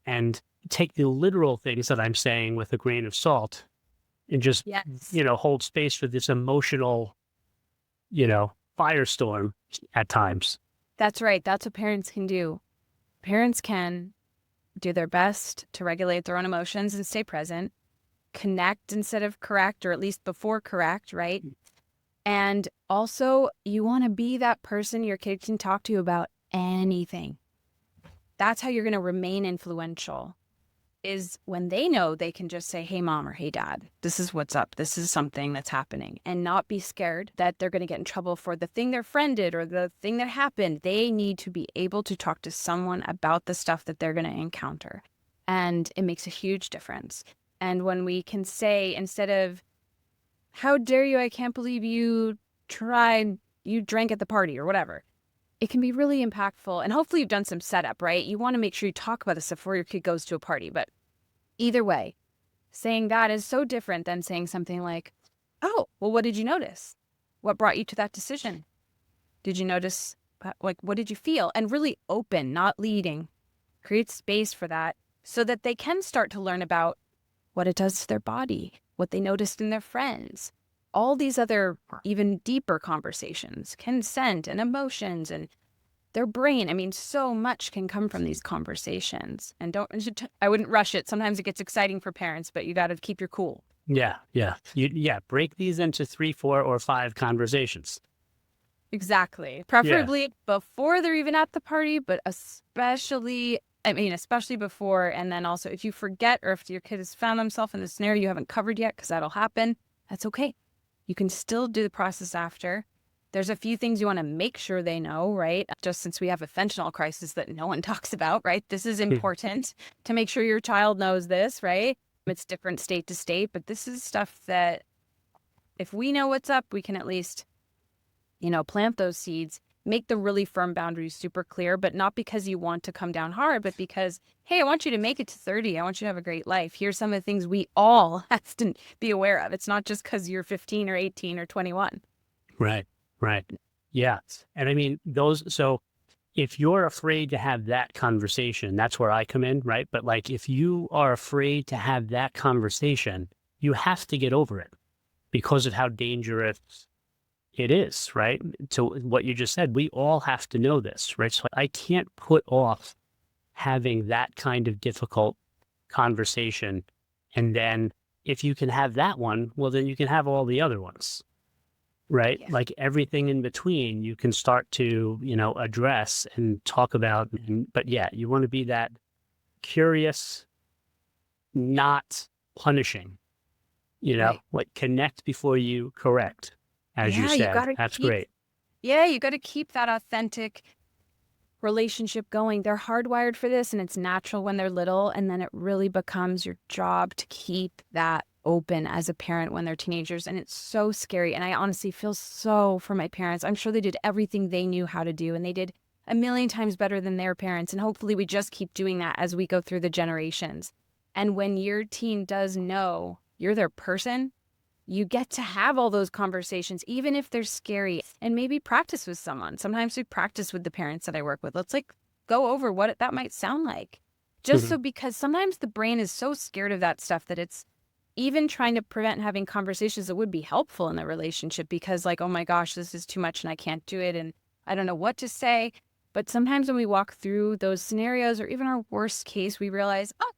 and take the literal things that I'm saying with a grain of salt, and just, Yes. hold space for this emotional, firestorm at times. That's right. That's what parents can do. Parents can do their best to regulate their own emotions and stay present, connect instead of correct, or at least before correct, right? And also, you want to be that person your kid can talk to about anything. That's how you're going to remain influential, is when they know they can just say, hey, mom, or hey, dad, this is what's up. This is something that's happening, and not be scared that they're going to get in trouble for the thing their friend did or the thing that happened. They need to be able to talk to someone about the stuff that they're going to encounter. And it makes a huge difference. And when we can say, instead of, how dare you, I can't believe you drank at the party or whatever, it can be really impactful. And hopefully you've done some setup, right? You want to make sure you talk about this before your kid goes to a party. But either way, saying that is so different than saying something like, oh, well, what did you notice? What brought you to that decision? Did you notice, what did you feel? And really open, not leading. Create space for that so that they can start to learn about what it does to their body, what they noticed in their friends, all these other even deeper conversations, consent and emotions. And their brain. I mean, so much can come from these conversations. And I wouldn't rush it. Sometimes it gets exciting for parents, but you got to keep your cool. Yeah. Break these into 3, 4, or 5 conversations. Exactly. Yeah. Preferably before they're even at the party, but especially before. And then also if you forget, or if your kid has found themselves in a scenario you haven't covered yet, because that'll happen, that's okay. You can still do the process after. There's a few things you want to make sure they know, right? Just since we have a fentanyl crisis that no one talks about, right? This is important to make sure your child knows this, right? It's different state to state, but this is stuff that if we know what's up, we can at least, plant those seeds, make the really firm boundaries super clear, but not because you want to come down hard, but because, hey, I want you to make it to 30. I want you to have a great life. Here's some of the things we all have to be aware of. It's not just because you're 15 or 18 or 21. Right. Yeah. And I mean, so if you're afraid to have that conversation, that's where I come in, right? But like, if you are afraid to have that conversation, you have to get over it because of how dangerous it is, right? To what you just said, we all have to know this, right? So I can't put off having that kind of difficult conversation. And then if you can have that one, well, then you can have all the other ones, right? Yeah. Like everything in between, you can start to, address and talk about. But yeah, you want to be that curious, not punishing, Right. like connect before you correct, as you said. That's great. Yeah, you got to keep that authentic relationship going. They're hardwired for this, and it's natural when they're little, and then it really becomes your job to keep that open as a parent when they're teenagers. And it's so scary. And I honestly feel so for my parents. I'm sure they did everything they knew how to do, and they did a million times better than their parents. And hopefully we just keep doing that as we go through the generations. And when your teen does know you're their person, you get to have all those conversations, even if they're scary, and maybe practice with someone. Sometimes we practice with the parents that I work with. Let's go over what that might sound like. Just so, because sometimes the brain is so scared of that stuff that it's even trying to prevent having conversations that would be helpful in the relationship, because like, oh my gosh, this is too much and I can't do it and I don't know what to say. But sometimes when we walk through those scenarios, or even our worst case, we realize, oh,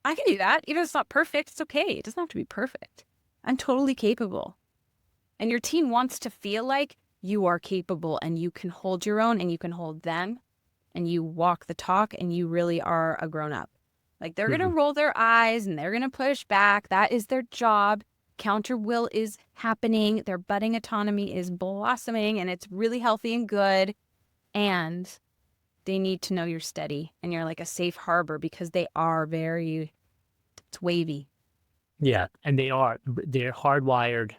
I can do that. Even if it's not perfect, it's okay. It doesn't have to be perfect. I'm totally capable. And your teen wants to feel like you are capable and you can hold your own and you can hold them and you walk the talk and you really are a grown up. Like they're going to roll their eyes and they're going to push back. That is their job. Counter will is happening. Their budding autonomy is blossoming and it's really healthy and good. And they need to know you're steady and you're like a safe harbor, because they are it's wavy. Yeah. And they're hardwired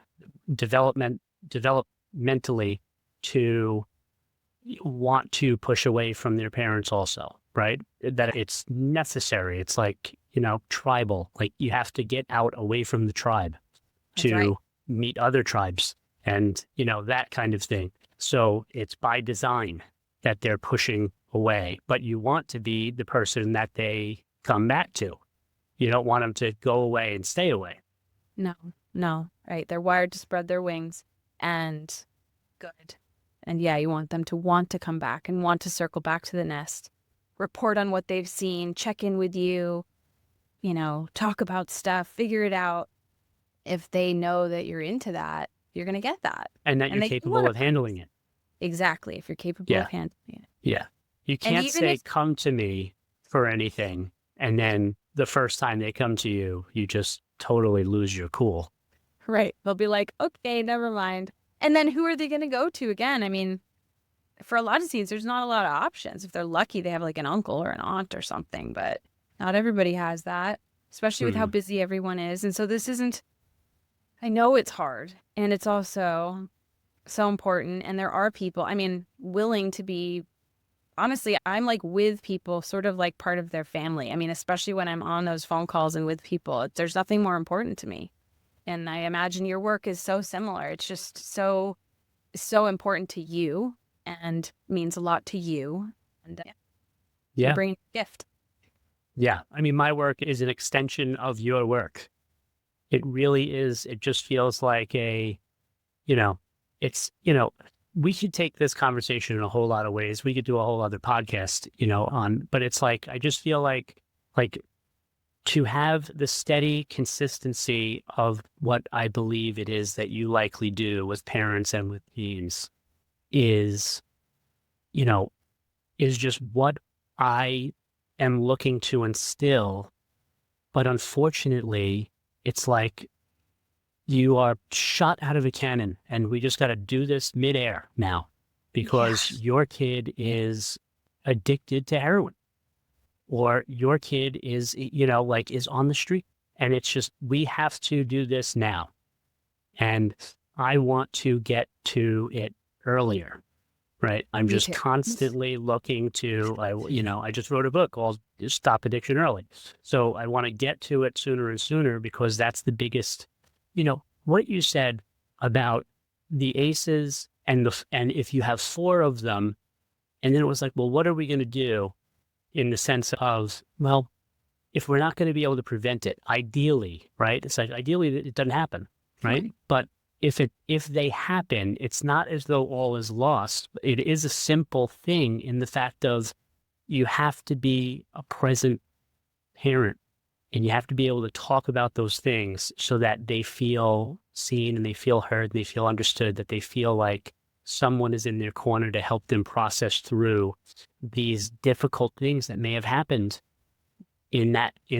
developmentally to want to push away from their parents also, right? That it's necessary. It's like, tribal, like you have to get out away from the tribe to meet other tribes and, that kind of thing. So it's by design that they're pushing away, but you want to be the person that they come back to. You don't want them to go away and stay away. No, right. They're wired to spread their wings and good. And yeah, you want them to want to come back and want to circle back to the nest, report on what they've seen, check in with you, talk about stuff, figure it out. If they know that you're into that, you're going to get that. And that you're capable of handling it. Exactly. If you're capable of handling it. Yeah. You can't say, come to me for anything. And then the first time they come to you, you just totally lose your cool. Right. They'll be like, okay, never mind. And then who are they going to go to again? I mean, for a lot of teens, there's not a lot of options. If they're lucky, they have like an uncle or an aunt or something, but not everybody has that, especially with how busy everyone is. And so this isn't, I know it's hard and it's also so important. And there are people, willing to be, honestly, I'm like with people, sort of like part of their family. Especially when I'm on those phone calls and with people, there's nothing more important to me. And I imagine your work is so similar. It's just so important to you and means a lot to you. And you bring a gift. Yeah. My work is an extension of your work. It really is. It just feels like it's, we could take this conversation in a whole lot of ways. We could do a whole other podcast, but it's like, I just feel like to have the steady consistency of what I believe it is that you likely do with parents and with teens is, is just what I am looking to instill. But unfortunately, it's like you are shot out of a cannon, and we just got to do this midair now because your kid is addicted to heroin, or your kid is, is on the street. And it's just, we have to do this now. And I want to get to it earlier, right? I'm Me just too. constantly looking to, I just wrote a book called Stop Addiction Early. So I want to get to it sooner and sooner, because that's the biggest, what you said about the ACEs and if you have 4 of them, and then it was like, well, what are we going to do in the sense of, well, if we're not going to be able to prevent it, ideally, right? It's like, ideally it doesn't happen, right? But if they happen, it's not as though all is lost. It is a simple thing in the fact of, you have to be a present parent, and you have to be able to talk about those things so that they feel seen and they feel heard and they feel understood, that they feel like someone is in their corner to help them process through these difficult things that may have happened in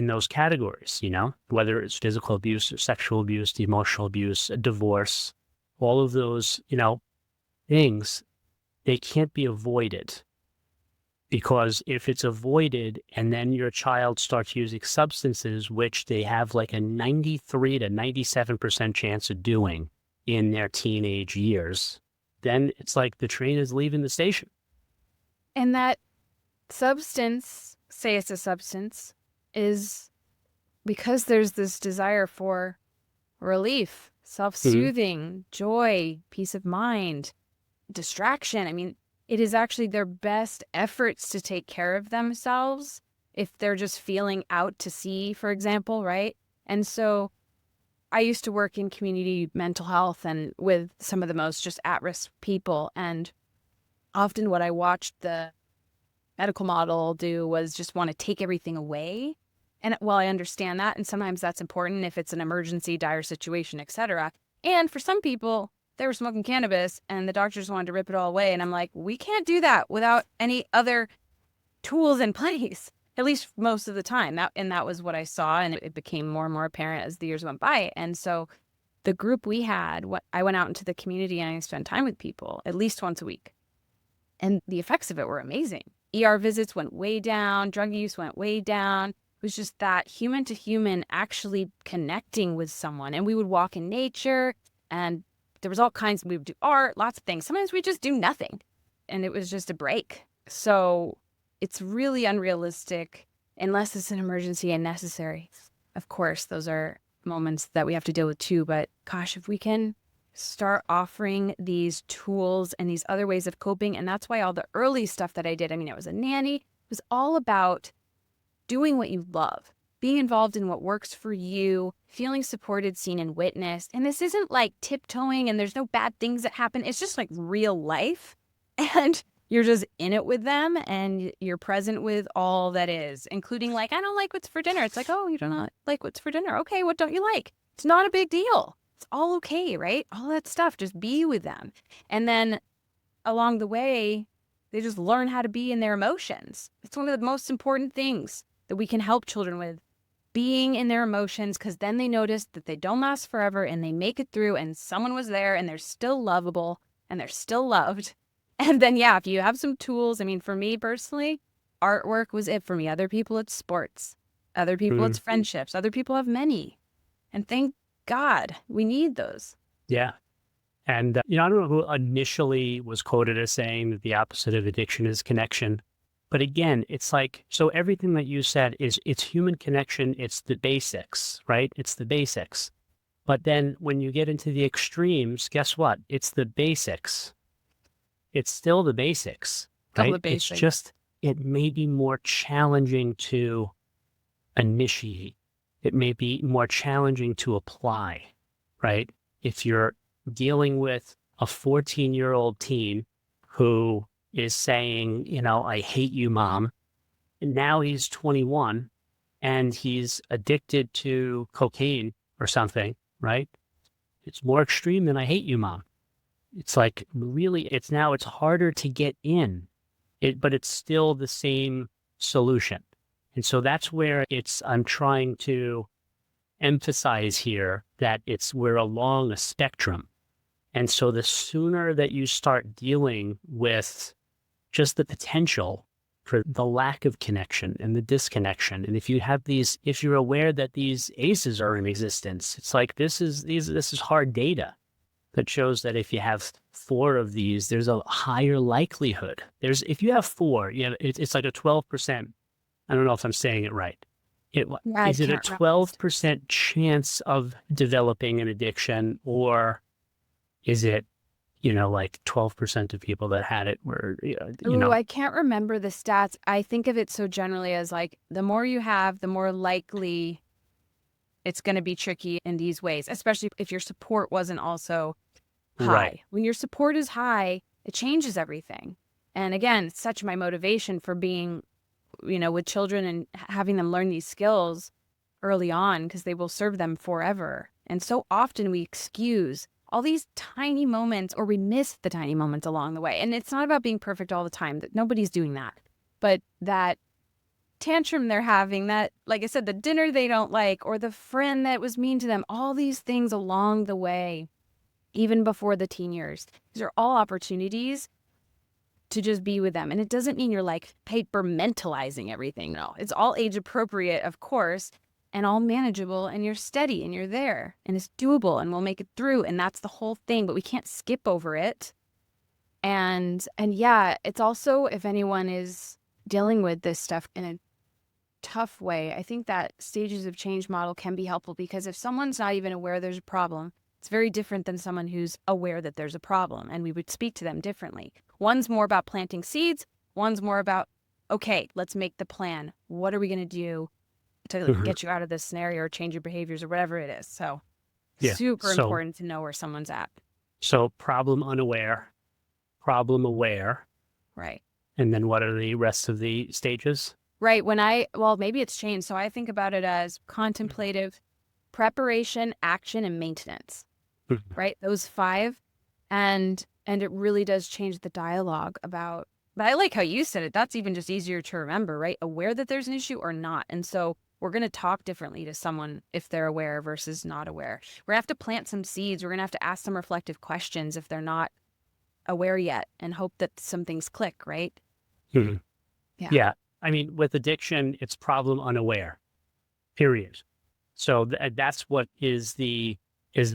those categories, whether it's physical abuse or sexual abuse, emotional abuse, a divorce, all of those, things, they can't be avoided. Because if it's avoided and then your child starts using substances, which they have like a 93 to 97% chance of doing in their teenage years, then it's like the train is leaving the station. And that substance, say it's a substance, is because there's this desire for relief, self-soothing, joy, peace of mind, distraction. I mean, it is actually their best efforts to take care of themselves if they're just feeling out to sea, for example, right? And so I used to work in community mental health and with some of the most just at-risk people. And often what I watched the medical model do was just want to take everything away. And while I understand that, and sometimes that's important if it's an emergency, dire situation, etc. And for some people, they were smoking cannabis and the doctors wanted to rip it all away. And I'm like, we can't do that without any other tools in place, at least most of the time. That was what I saw. And it became more and more apparent as the years went by. And so the group we had, I went out into the community and I spent time with people at least once a week. And the effects of it were amazing. ER visits went way down. Drug use went way down. It was just that human to human actually connecting with someone. And we would walk in nature, and there was all kinds. We would do art, lots of things. Sometimes we just do nothing, and it was just a break. So it's really unrealistic unless it's an emergency and necessary. Of course, those are moments that we have to deal with too. But gosh, if we can start offering these tools and these other ways of coping, and that's why all the early stuff that I did, I mean, I was a nanny, it was all about doing what you love, being involved in what works for you, feeling supported, seen, and witnessed. And this isn't like tiptoeing and there's no bad things that happen. It's just like real life. And you're just in it with them and you're present with all that is, including like, I don't like what's for dinner. It's like, oh, you do not like what's for dinner. Okay, what don't you like? It's not a big deal. It's all okay, right? All that stuff, just be with them. And then along the way, they just learn how to be in their emotions. It's one of the most important things that we can help children with, being in their emotions, because then they notice that they don't last forever and they make it through and someone was there and they're still lovable and they're still loved. And then, yeah, if you have some tools, I mean, for me personally, artwork was it for me. Other people, it's sports. Other people, it's friendships. Other people have many. And thank God we need those. Yeah. And, I don't know who initially was quoted as saying that the opposite of addiction is connection. But again, it's like, so everything that you said it's human connection. It's the basics, right? It's the basics. But then when you get into the extremes, guess what? It's the basics. It's still the basics, right? The basics. It's just, it may be more challenging to initiate. It may be more challenging to apply, right? If you're dealing with a 14-year-old teen who is saying, I hate you, mom. And now he's 21 and he's addicted to cocaine or something, right? It's more extreme than I hate you, mom. It's like really, it's harder to get in it, but it's still the same solution. And so that's where I'm trying to emphasize here that we're along a spectrum. And so the sooner that you start dealing with just the potential for the lack of connection and the disconnection, and if you're aware that these ACEs are in existence, it's like this is hard data that shows that if you have 4 of these, there's a higher likelihood. If you have 4, it's like a 12%. I don't know if I'm saying it right. Is it a 12% chance of developing an addiction, or is it, like 12% of people that had it were, I can't remember the stats. I think of it so generally as like the more you have, the more likely it's going to be tricky in these ways, especially if your support wasn't also high. Right. When your support is high, it changes everything. And again, it's such my motivation for being, with children and having them learn these skills early on, because they will serve them forever. And so often we excuse all these tiny moments, or we miss the tiny moments along the way. And it's not about being perfect all the time. That nobody's doing that. But that tantrum they're having, that, like I said, the dinner they don't like, or the friend that was mean to them, all these things along the way, even before the teen years, these are all opportunities to just be with them. And it doesn't mean you're like hypermentalizing everything. No, it's all age appropriate, of course, and all manageable, and you're steady and you're there and it's doable and we'll make it through. And that's the whole thing, but we can't skip over it. And yeah, it's also, if anyone is dealing with this stuff in a tough way, I think that stages of change model can be helpful, because if someone's not even aware there's a problem, it's very different than someone who's aware that there's a problem, and we would speak to them differently. One's more about planting seeds. One's more about, okay, let's make the plan. What are we going to do to get you out of this scenario or change your behaviors or whatever it is? So super important to know where someone's at. So problem unaware, problem aware. Right. And then what are the rest of the stages? Right. Maybe it's changed. So I think about it as contemplative, preparation, action, and maintenance. Right? Those 5. And it really does change the dialogue about, but I like how you said it. That's even just easier to remember, right? Aware that there's an issue or not. And so we're going to talk differently to someone if they're aware versus not aware. We're going to have to plant some seeds. We're going to have to ask some reflective questions if they're not aware yet, and hope that some things click, right? Yeah. I mean, with addiction, it's problem unaware, period. So that's what is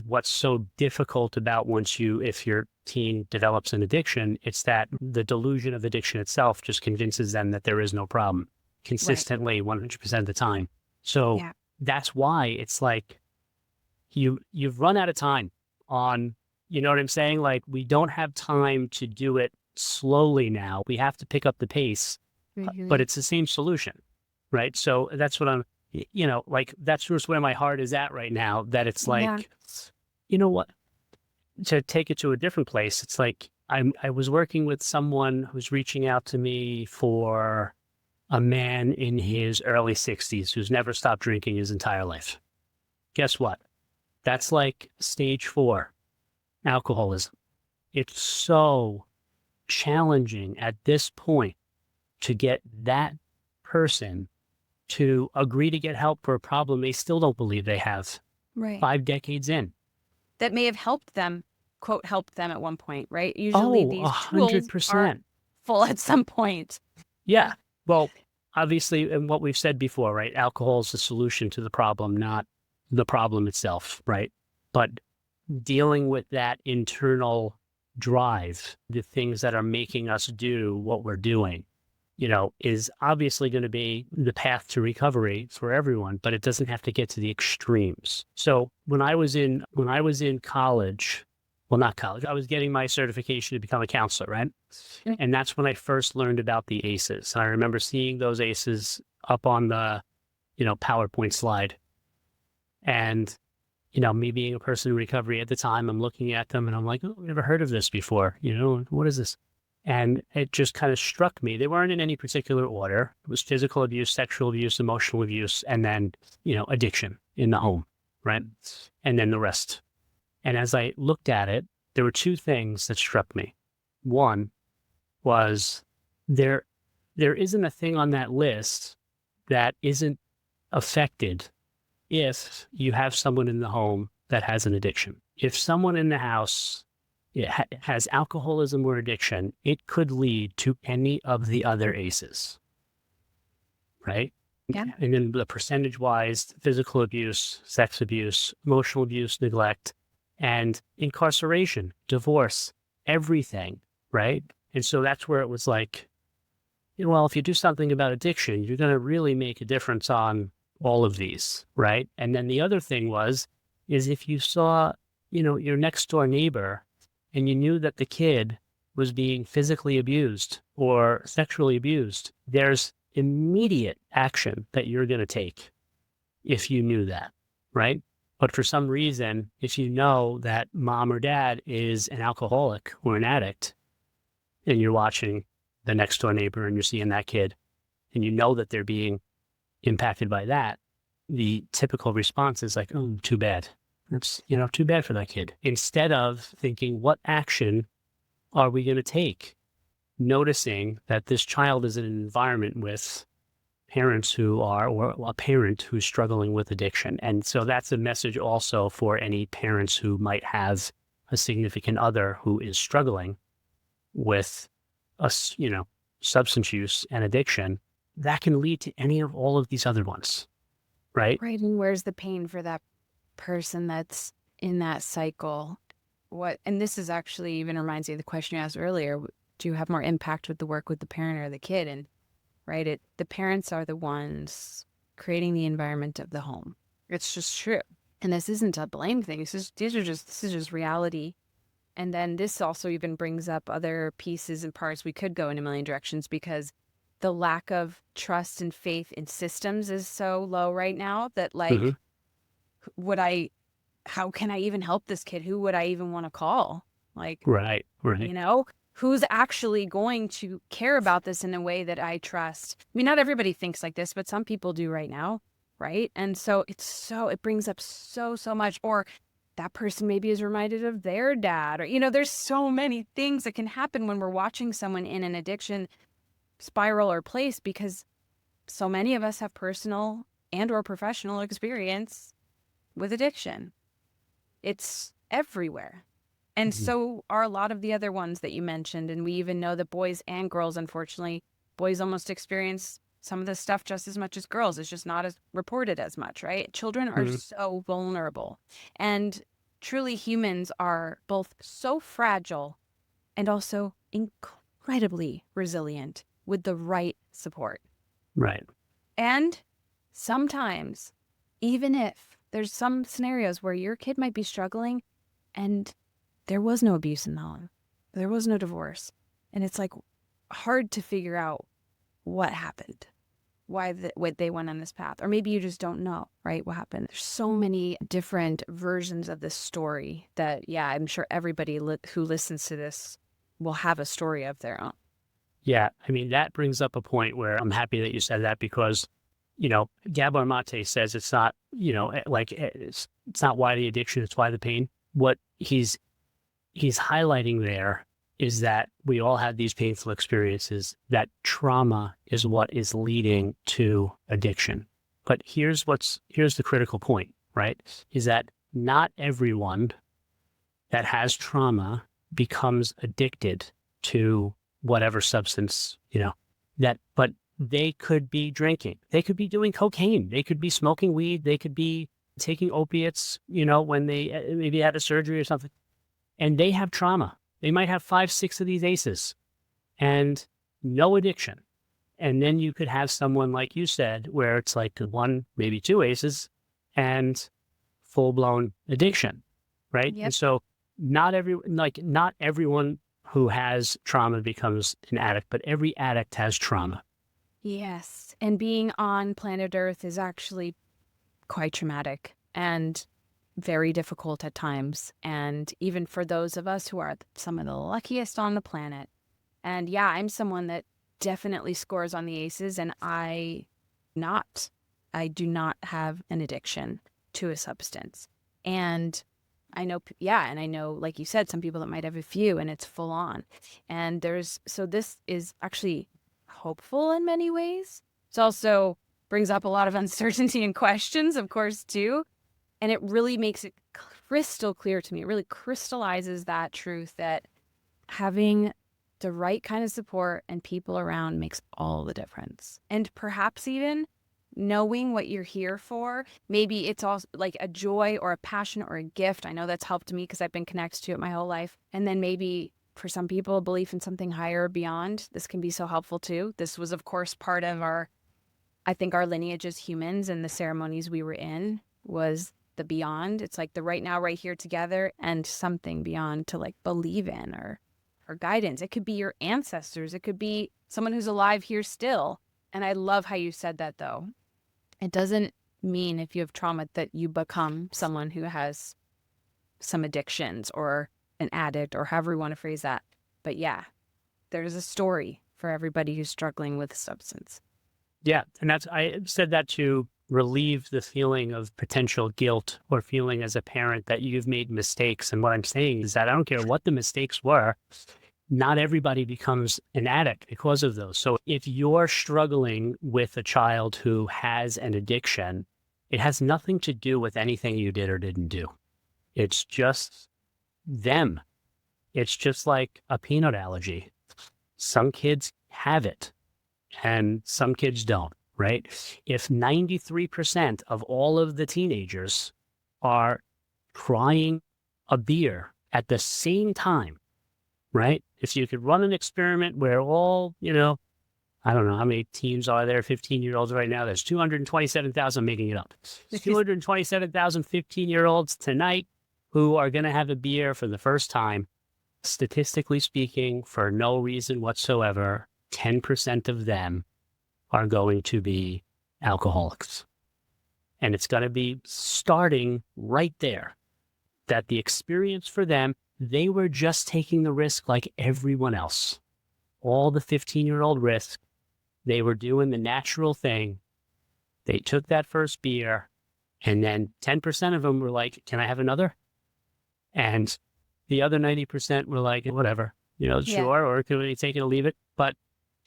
what's so difficult about if your teen develops an addiction. It's that the delusion of addiction itself just convinces them that there is no problem consistently, 100% of the time. So that's why it's like you've run out of time on, you know what I'm saying? Like, we don't have time to do it slowly now. We have to pick up the pace, but it's the same solution, right? So that's what I'm, like, that's just where my heart is at right now, that it's like, you know what, to take it to a different place, it's like I was working with someone who's reaching out to me for a man in his early 60s who's never stopped drinking his entire life. Guess what? That's like stage 4 alcoholism. It's so challenging at this point to get that person to agree to get help for a problem they still don't believe they have. Right. 5 decades in. That may have helped them, quote, helped them at one point, right? Usually these 100%. Tools are full at some point. Yeah. Well, obviously, and what we've said before, right? Alcohol is the solution to the problem, not the problem itself, right? But dealing with that internal drive, the things that are making us do what we're doing, is obviously going to be the path to recovery for everyone, but it doesn't have to get to the extremes. So when I was in college, well, not college, I was getting my certification to become a counselor, right? And that's when I first learned about the ACEs. And I remember seeing those ACEs up on the, PowerPoint slide. And, me being a person in recovery at the time, I'm looking at them and I'm like, oh, I've never heard of this before. What is this? And it just kind of struck me. They weren't in any particular order. It was physical abuse, sexual abuse, emotional abuse, and then, addiction in the home, right? And then the rest. And as I looked at it, there were two things that struck me. One was there isn't a thing on that list that isn't affected if you have someone in the home that has an addiction. If someone in the house has alcoholism or addiction, it could lead to any of the other ACEs, right? Yeah. And then the percentage-wise, physical abuse, sex abuse, emotional abuse, neglect, and incarceration, divorce, everything, right? And so that's where it was like, well, if you do something about addiction, you're going to really make a difference on all of these, right? And then the other thing is if you saw, your next door neighbor and you knew that the kid was being physically abused or sexually abused, there's immediate action that you're going to take if you knew that, right? But for some reason, if you know that mom or dad is an alcoholic or an addict, and you're watching the next door neighbor and you're seeing that kid, and you know that they're being impacted by that, the typical response is like, oh, too bad. It's, too bad for that kid. Instead of thinking, what action are we going to take? Noticing that this child is in an environment with parents or a parent who's struggling with addiction. And so that's a message also for any parents who might have a significant other who is struggling with substance use and addiction. That can lead to any of all of these other ones, right? Right. And where's the pain for that person that's in that cycle? And this is actually even reminds me of the question you asked earlier. Do you have more impact with the work with the parent or the kid? And right, the parents are the ones creating the environment of the home. It's just true. And this isn't a blame thing. This is just reality. And then this also even brings up other pieces and parts. We could go in a million directions because the lack of trust and faith in systems is so low right now that how can I even help this kid? Who would I even want to call? Right. Who's actually going to care about this in a way that I trust? I mean, not everybody thinks like this, but some people do right now, right? And so it brings up so much. Or that person maybe is reminded of their dad, or, there's so many things that can happen when we're watching someone in an addiction spiral or place, because so many of us have personal and or professional experience with addiction. It's everywhere. And so are a lot of the other ones that you mentioned. And we even know that boys and girls, unfortunately, boys almost experience some of this stuff just as much as girls. It's just not as reported as much, right? Children are so vulnerable. And truly humans are both so fragile and also incredibly resilient with the right support. Right. And sometimes, even if there's some scenarios where your kid might be struggling and there was no abuse in the home, there was no divorce, and it's like hard to figure out what happened, why they went on this path, or maybe you just don't know, right, what happened. There's so many different versions of this story that, I'm sure everybody who listens to this will have a story of their own. Yeah, I mean, that brings up a point where I'm happy that you said that because, Gabor Mate says it's not, it's not why the addiction, it's why the pain. What he's highlighting there is that we all had these painful experiences, that trauma is what is leading to addiction. But here's the critical point, right? Is that not everyone that has trauma becomes addicted to whatever substance, but they could be drinking, they could be doing cocaine, they could be smoking weed, they could be taking opiates, when they maybe had a surgery or something. And they have trauma. They might have 5, 6 of these ACEs and no addiction. And then you could have someone, like you said, where it's like 1, maybe 2 ACEs and full-blown addiction, right? Yep. And so not everyone who has trauma becomes an addict, but every addict has trauma. Yes. And being on planet Earth is actually quite traumatic. And very difficult at times. And even for those of us who are some of the luckiest on the planet. And yeah, I'm someone that definitely scores on the aces, and I do not have an addiction to a substance. And I know, and I know, like you said, some people that might have a few and it's full on. And so this is actually hopeful in many ways. It also brings up a lot of uncertainty and questions, of course, too. And it really makes it crystal clear to me. It really crystallizes that truth that having the right kind of support and people around makes all the difference. And perhaps even knowing what you're here for, maybe it's also like a joy or a passion or a gift. I know that's helped me because I've been connected to it my whole life. And then maybe for some people, a belief in something higher or beyond, this can be so helpful too. This was, of course, part of our lineage as humans, and the ceremonies we were in was the beyond. It's like the right now, right here together, and something beyond to like believe in or guidance. It could be your ancestors. It could be someone who's alive here still. And I love how you said that, though. It doesn't mean if you have trauma that you become someone who has some addictions or an addict or however you want to phrase that. But yeah, there's a story for everybody who's struggling with substance. Yeah. And I said that to relieve the feeling of potential guilt or feeling as a parent that you've made mistakes. And what I'm saying is that I don't care what the mistakes were, not everybody becomes an addict because of those. So if you're struggling with a child who has an addiction, it has nothing to do with anything you did or didn't do. It's just them. It's just like a peanut allergy. Some kids have it and some kids don't, right? If 93% of all of the teenagers are trying a beer at the same time, right? If you could run an experiment where all, I don't know how many teens are there, 15-year-olds right now. There's 227,000, making it up. 227,000 15-year-olds tonight who are going to have a beer for the first time. Statistically speaking, for no reason whatsoever, 10% of them are going to be alcoholics. And it's going to be starting right there, that the experience for them, they were just taking the risk like everyone else. All the 15-year-old risk, they were doing the natural thing. They took that first beer, and then 10% of them were like, can I have another? And the other 90% were like, whatever, sure, or can we take it or leave it? But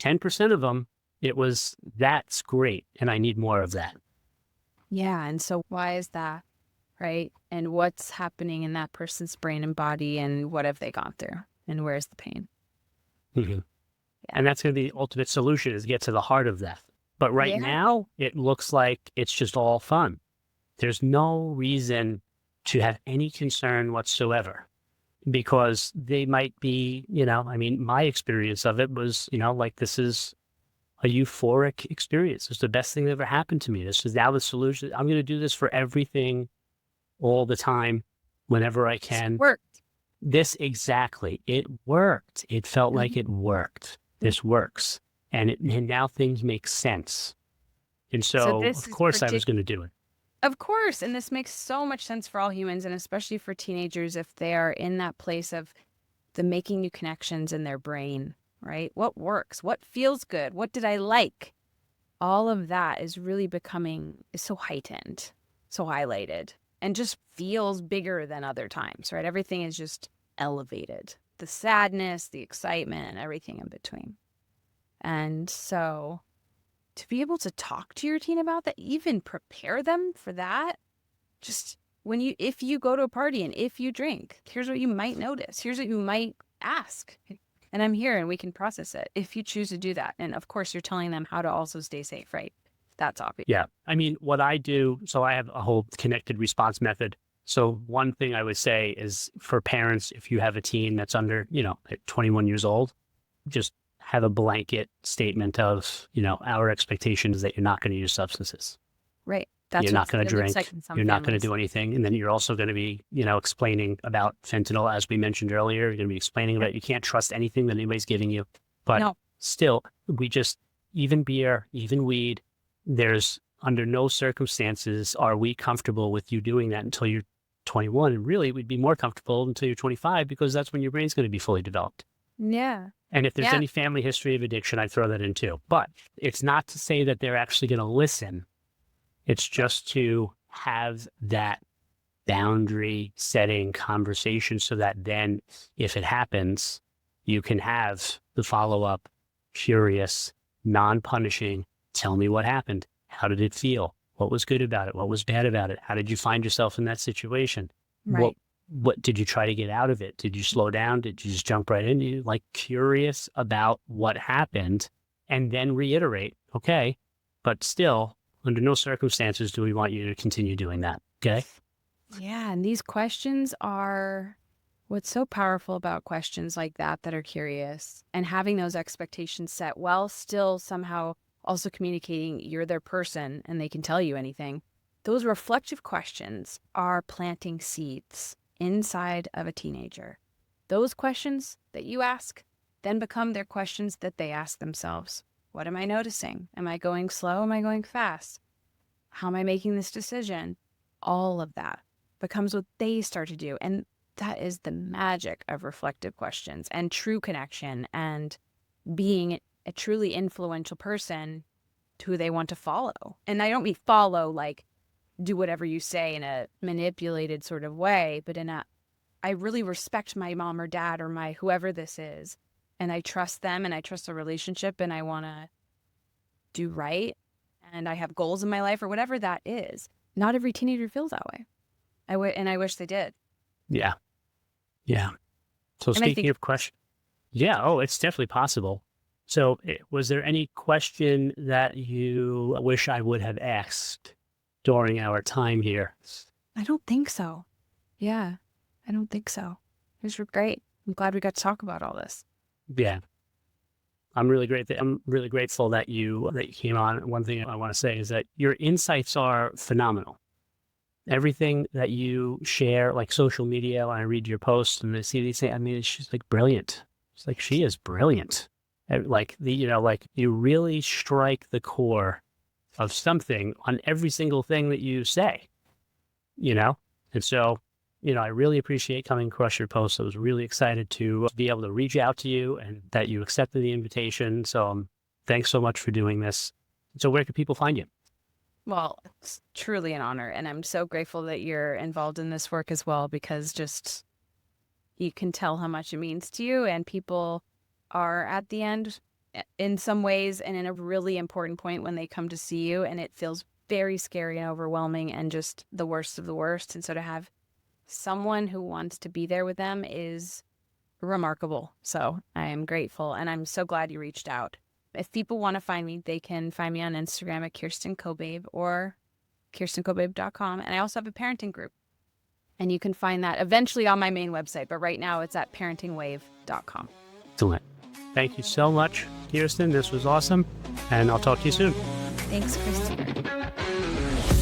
10% of them, it was, that's great, and I need more of that. Yeah, and so why is that, right? And what's happening in that person's brain and body, and what have they gone through, and where's the pain? Mm-hmm. Yeah. And that's going to be the ultimate solution, is get to the heart of that. But right now, it looks like it's just all fun. There's no reason to have any concern whatsoever, because they might be, my experience of it was, like, this is a euphoric experience. It's the best thing that ever happened to me. This is now the solution. I'm going to do this for everything all the time, whenever I can. It worked. Exactly. It worked. It felt like it worked. This works. And now things make sense. And so of course I was going to do it. Of course. And this makes so much sense for all humans, and especially for teenagers if they are in that place of the making new connections in their brain, right? What works? What feels good? What did I like? All of that is really is so heightened, so highlighted, and just feels bigger than other times, right? Everything is just elevated. The sadness, the excitement, everything in between. And so to be able to talk to your teen about that, even prepare them for that, just if you go to a party and if you drink, here's what you might notice. Here's what you might ask. And I'm here and we can process it if you choose to do that. And of course, you're telling them how to also stay safe, right? That's obvious. Yeah. I mean, what I do, so I have a whole connected response method. So one thing I would say is, for parents, if you have a teen that's under, 21 years old, just have a blanket statement of, our expectation is that you're not going to use substances. Right. You're not going to drink. You're not going to do anything. And then you're also going to be, explaining about fentanyl, as we mentioned earlier. You're going to be explaining about you can't trust anything that anybody's giving you. But still, even beer, even weed, there's under no circumstances are we comfortable with you doing that until you're 21. And really, we'd be more comfortable until you're 25 because that's when your brain's going to be fully developed. Yeah. And if there's any family history of addiction, I'd throw that in too. But it's not to say that they're actually going to listen. It's just to have that boundary setting conversation so that then if it happens, you can have the follow-up, curious, non-punishing, tell me what happened. How did it feel? What was good about it? What was bad about it? How did you find yourself in that situation? Right. What did you try to get out of it? Did you slow down? Did you just jump right into it? Like curious about what happened and then reiterate, okay, but still, under no circumstances do we want you to continue doing that, okay? Yeah, and these questions are what's so powerful about questions like that are curious and having those expectations set while still somehow also communicating you're their person and they can tell you anything. Those reflective questions are planting seeds inside of a teenager. Those questions that you ask then become their questions that they ask themselves. What am I noticing? Am I going slow? Am I going fast? How am I making this decision? All of that becomes what they start to do. And that is the magic of reflective questions and true connection and being a truly influential person to who they want to follow. And I don't mean follow like do whatever you say in a manipulated sort of way, but in a, I really respect my mom or dad or my whoever this is, and I trust them and I trust the relationship and I want to do right and I have goals in my life or whatever that is. Not every teenager feels that way. And I wish they did. Yeah. Yeah. So And speaking of questions, it's definitely possible. So was there any question that you wish I would have asked during our time here? I don't think so. Yeah, I don't think so. These were great. I'm glad we got to talk about all this. Yeah. I'm really grateful that you came on. One thing I want to say is that your insights are phenomenal. Everything that you share, like social media, when I read your posts and I see these things, I mean, she's like brilliant. It's like, she is brilliant. Like you really strike the core of something on every single thing that you say, And so, I really appreciate coming across your post. I was really excited to be able to reach out to you and that you accepted the invitation. So thanks so much for doing this. So where can people find you? Well, it's truly an honor. And I'm so grateful that you're involved in this work as well, because just you can tell how much it means to you. And people are at the end in some ways and in a really important point when they come to see you. And it feels very scary and overwhelming and just the worst of the worst. And so to have someone who wants to be there with them is remarkable. So I am grateful. And I'm so glad you reached out. If people want to find me, they can find me on Instagram at Kirsten Cobabe or kirstencobabe.com. And I also have a parenting group. And you can find that eventually on my main website. But right now it's at parentingwave.com. Excellent. Thank you so much, Kirsten. This was awesome. And I'll talk to you soon. Thanks, Christopher.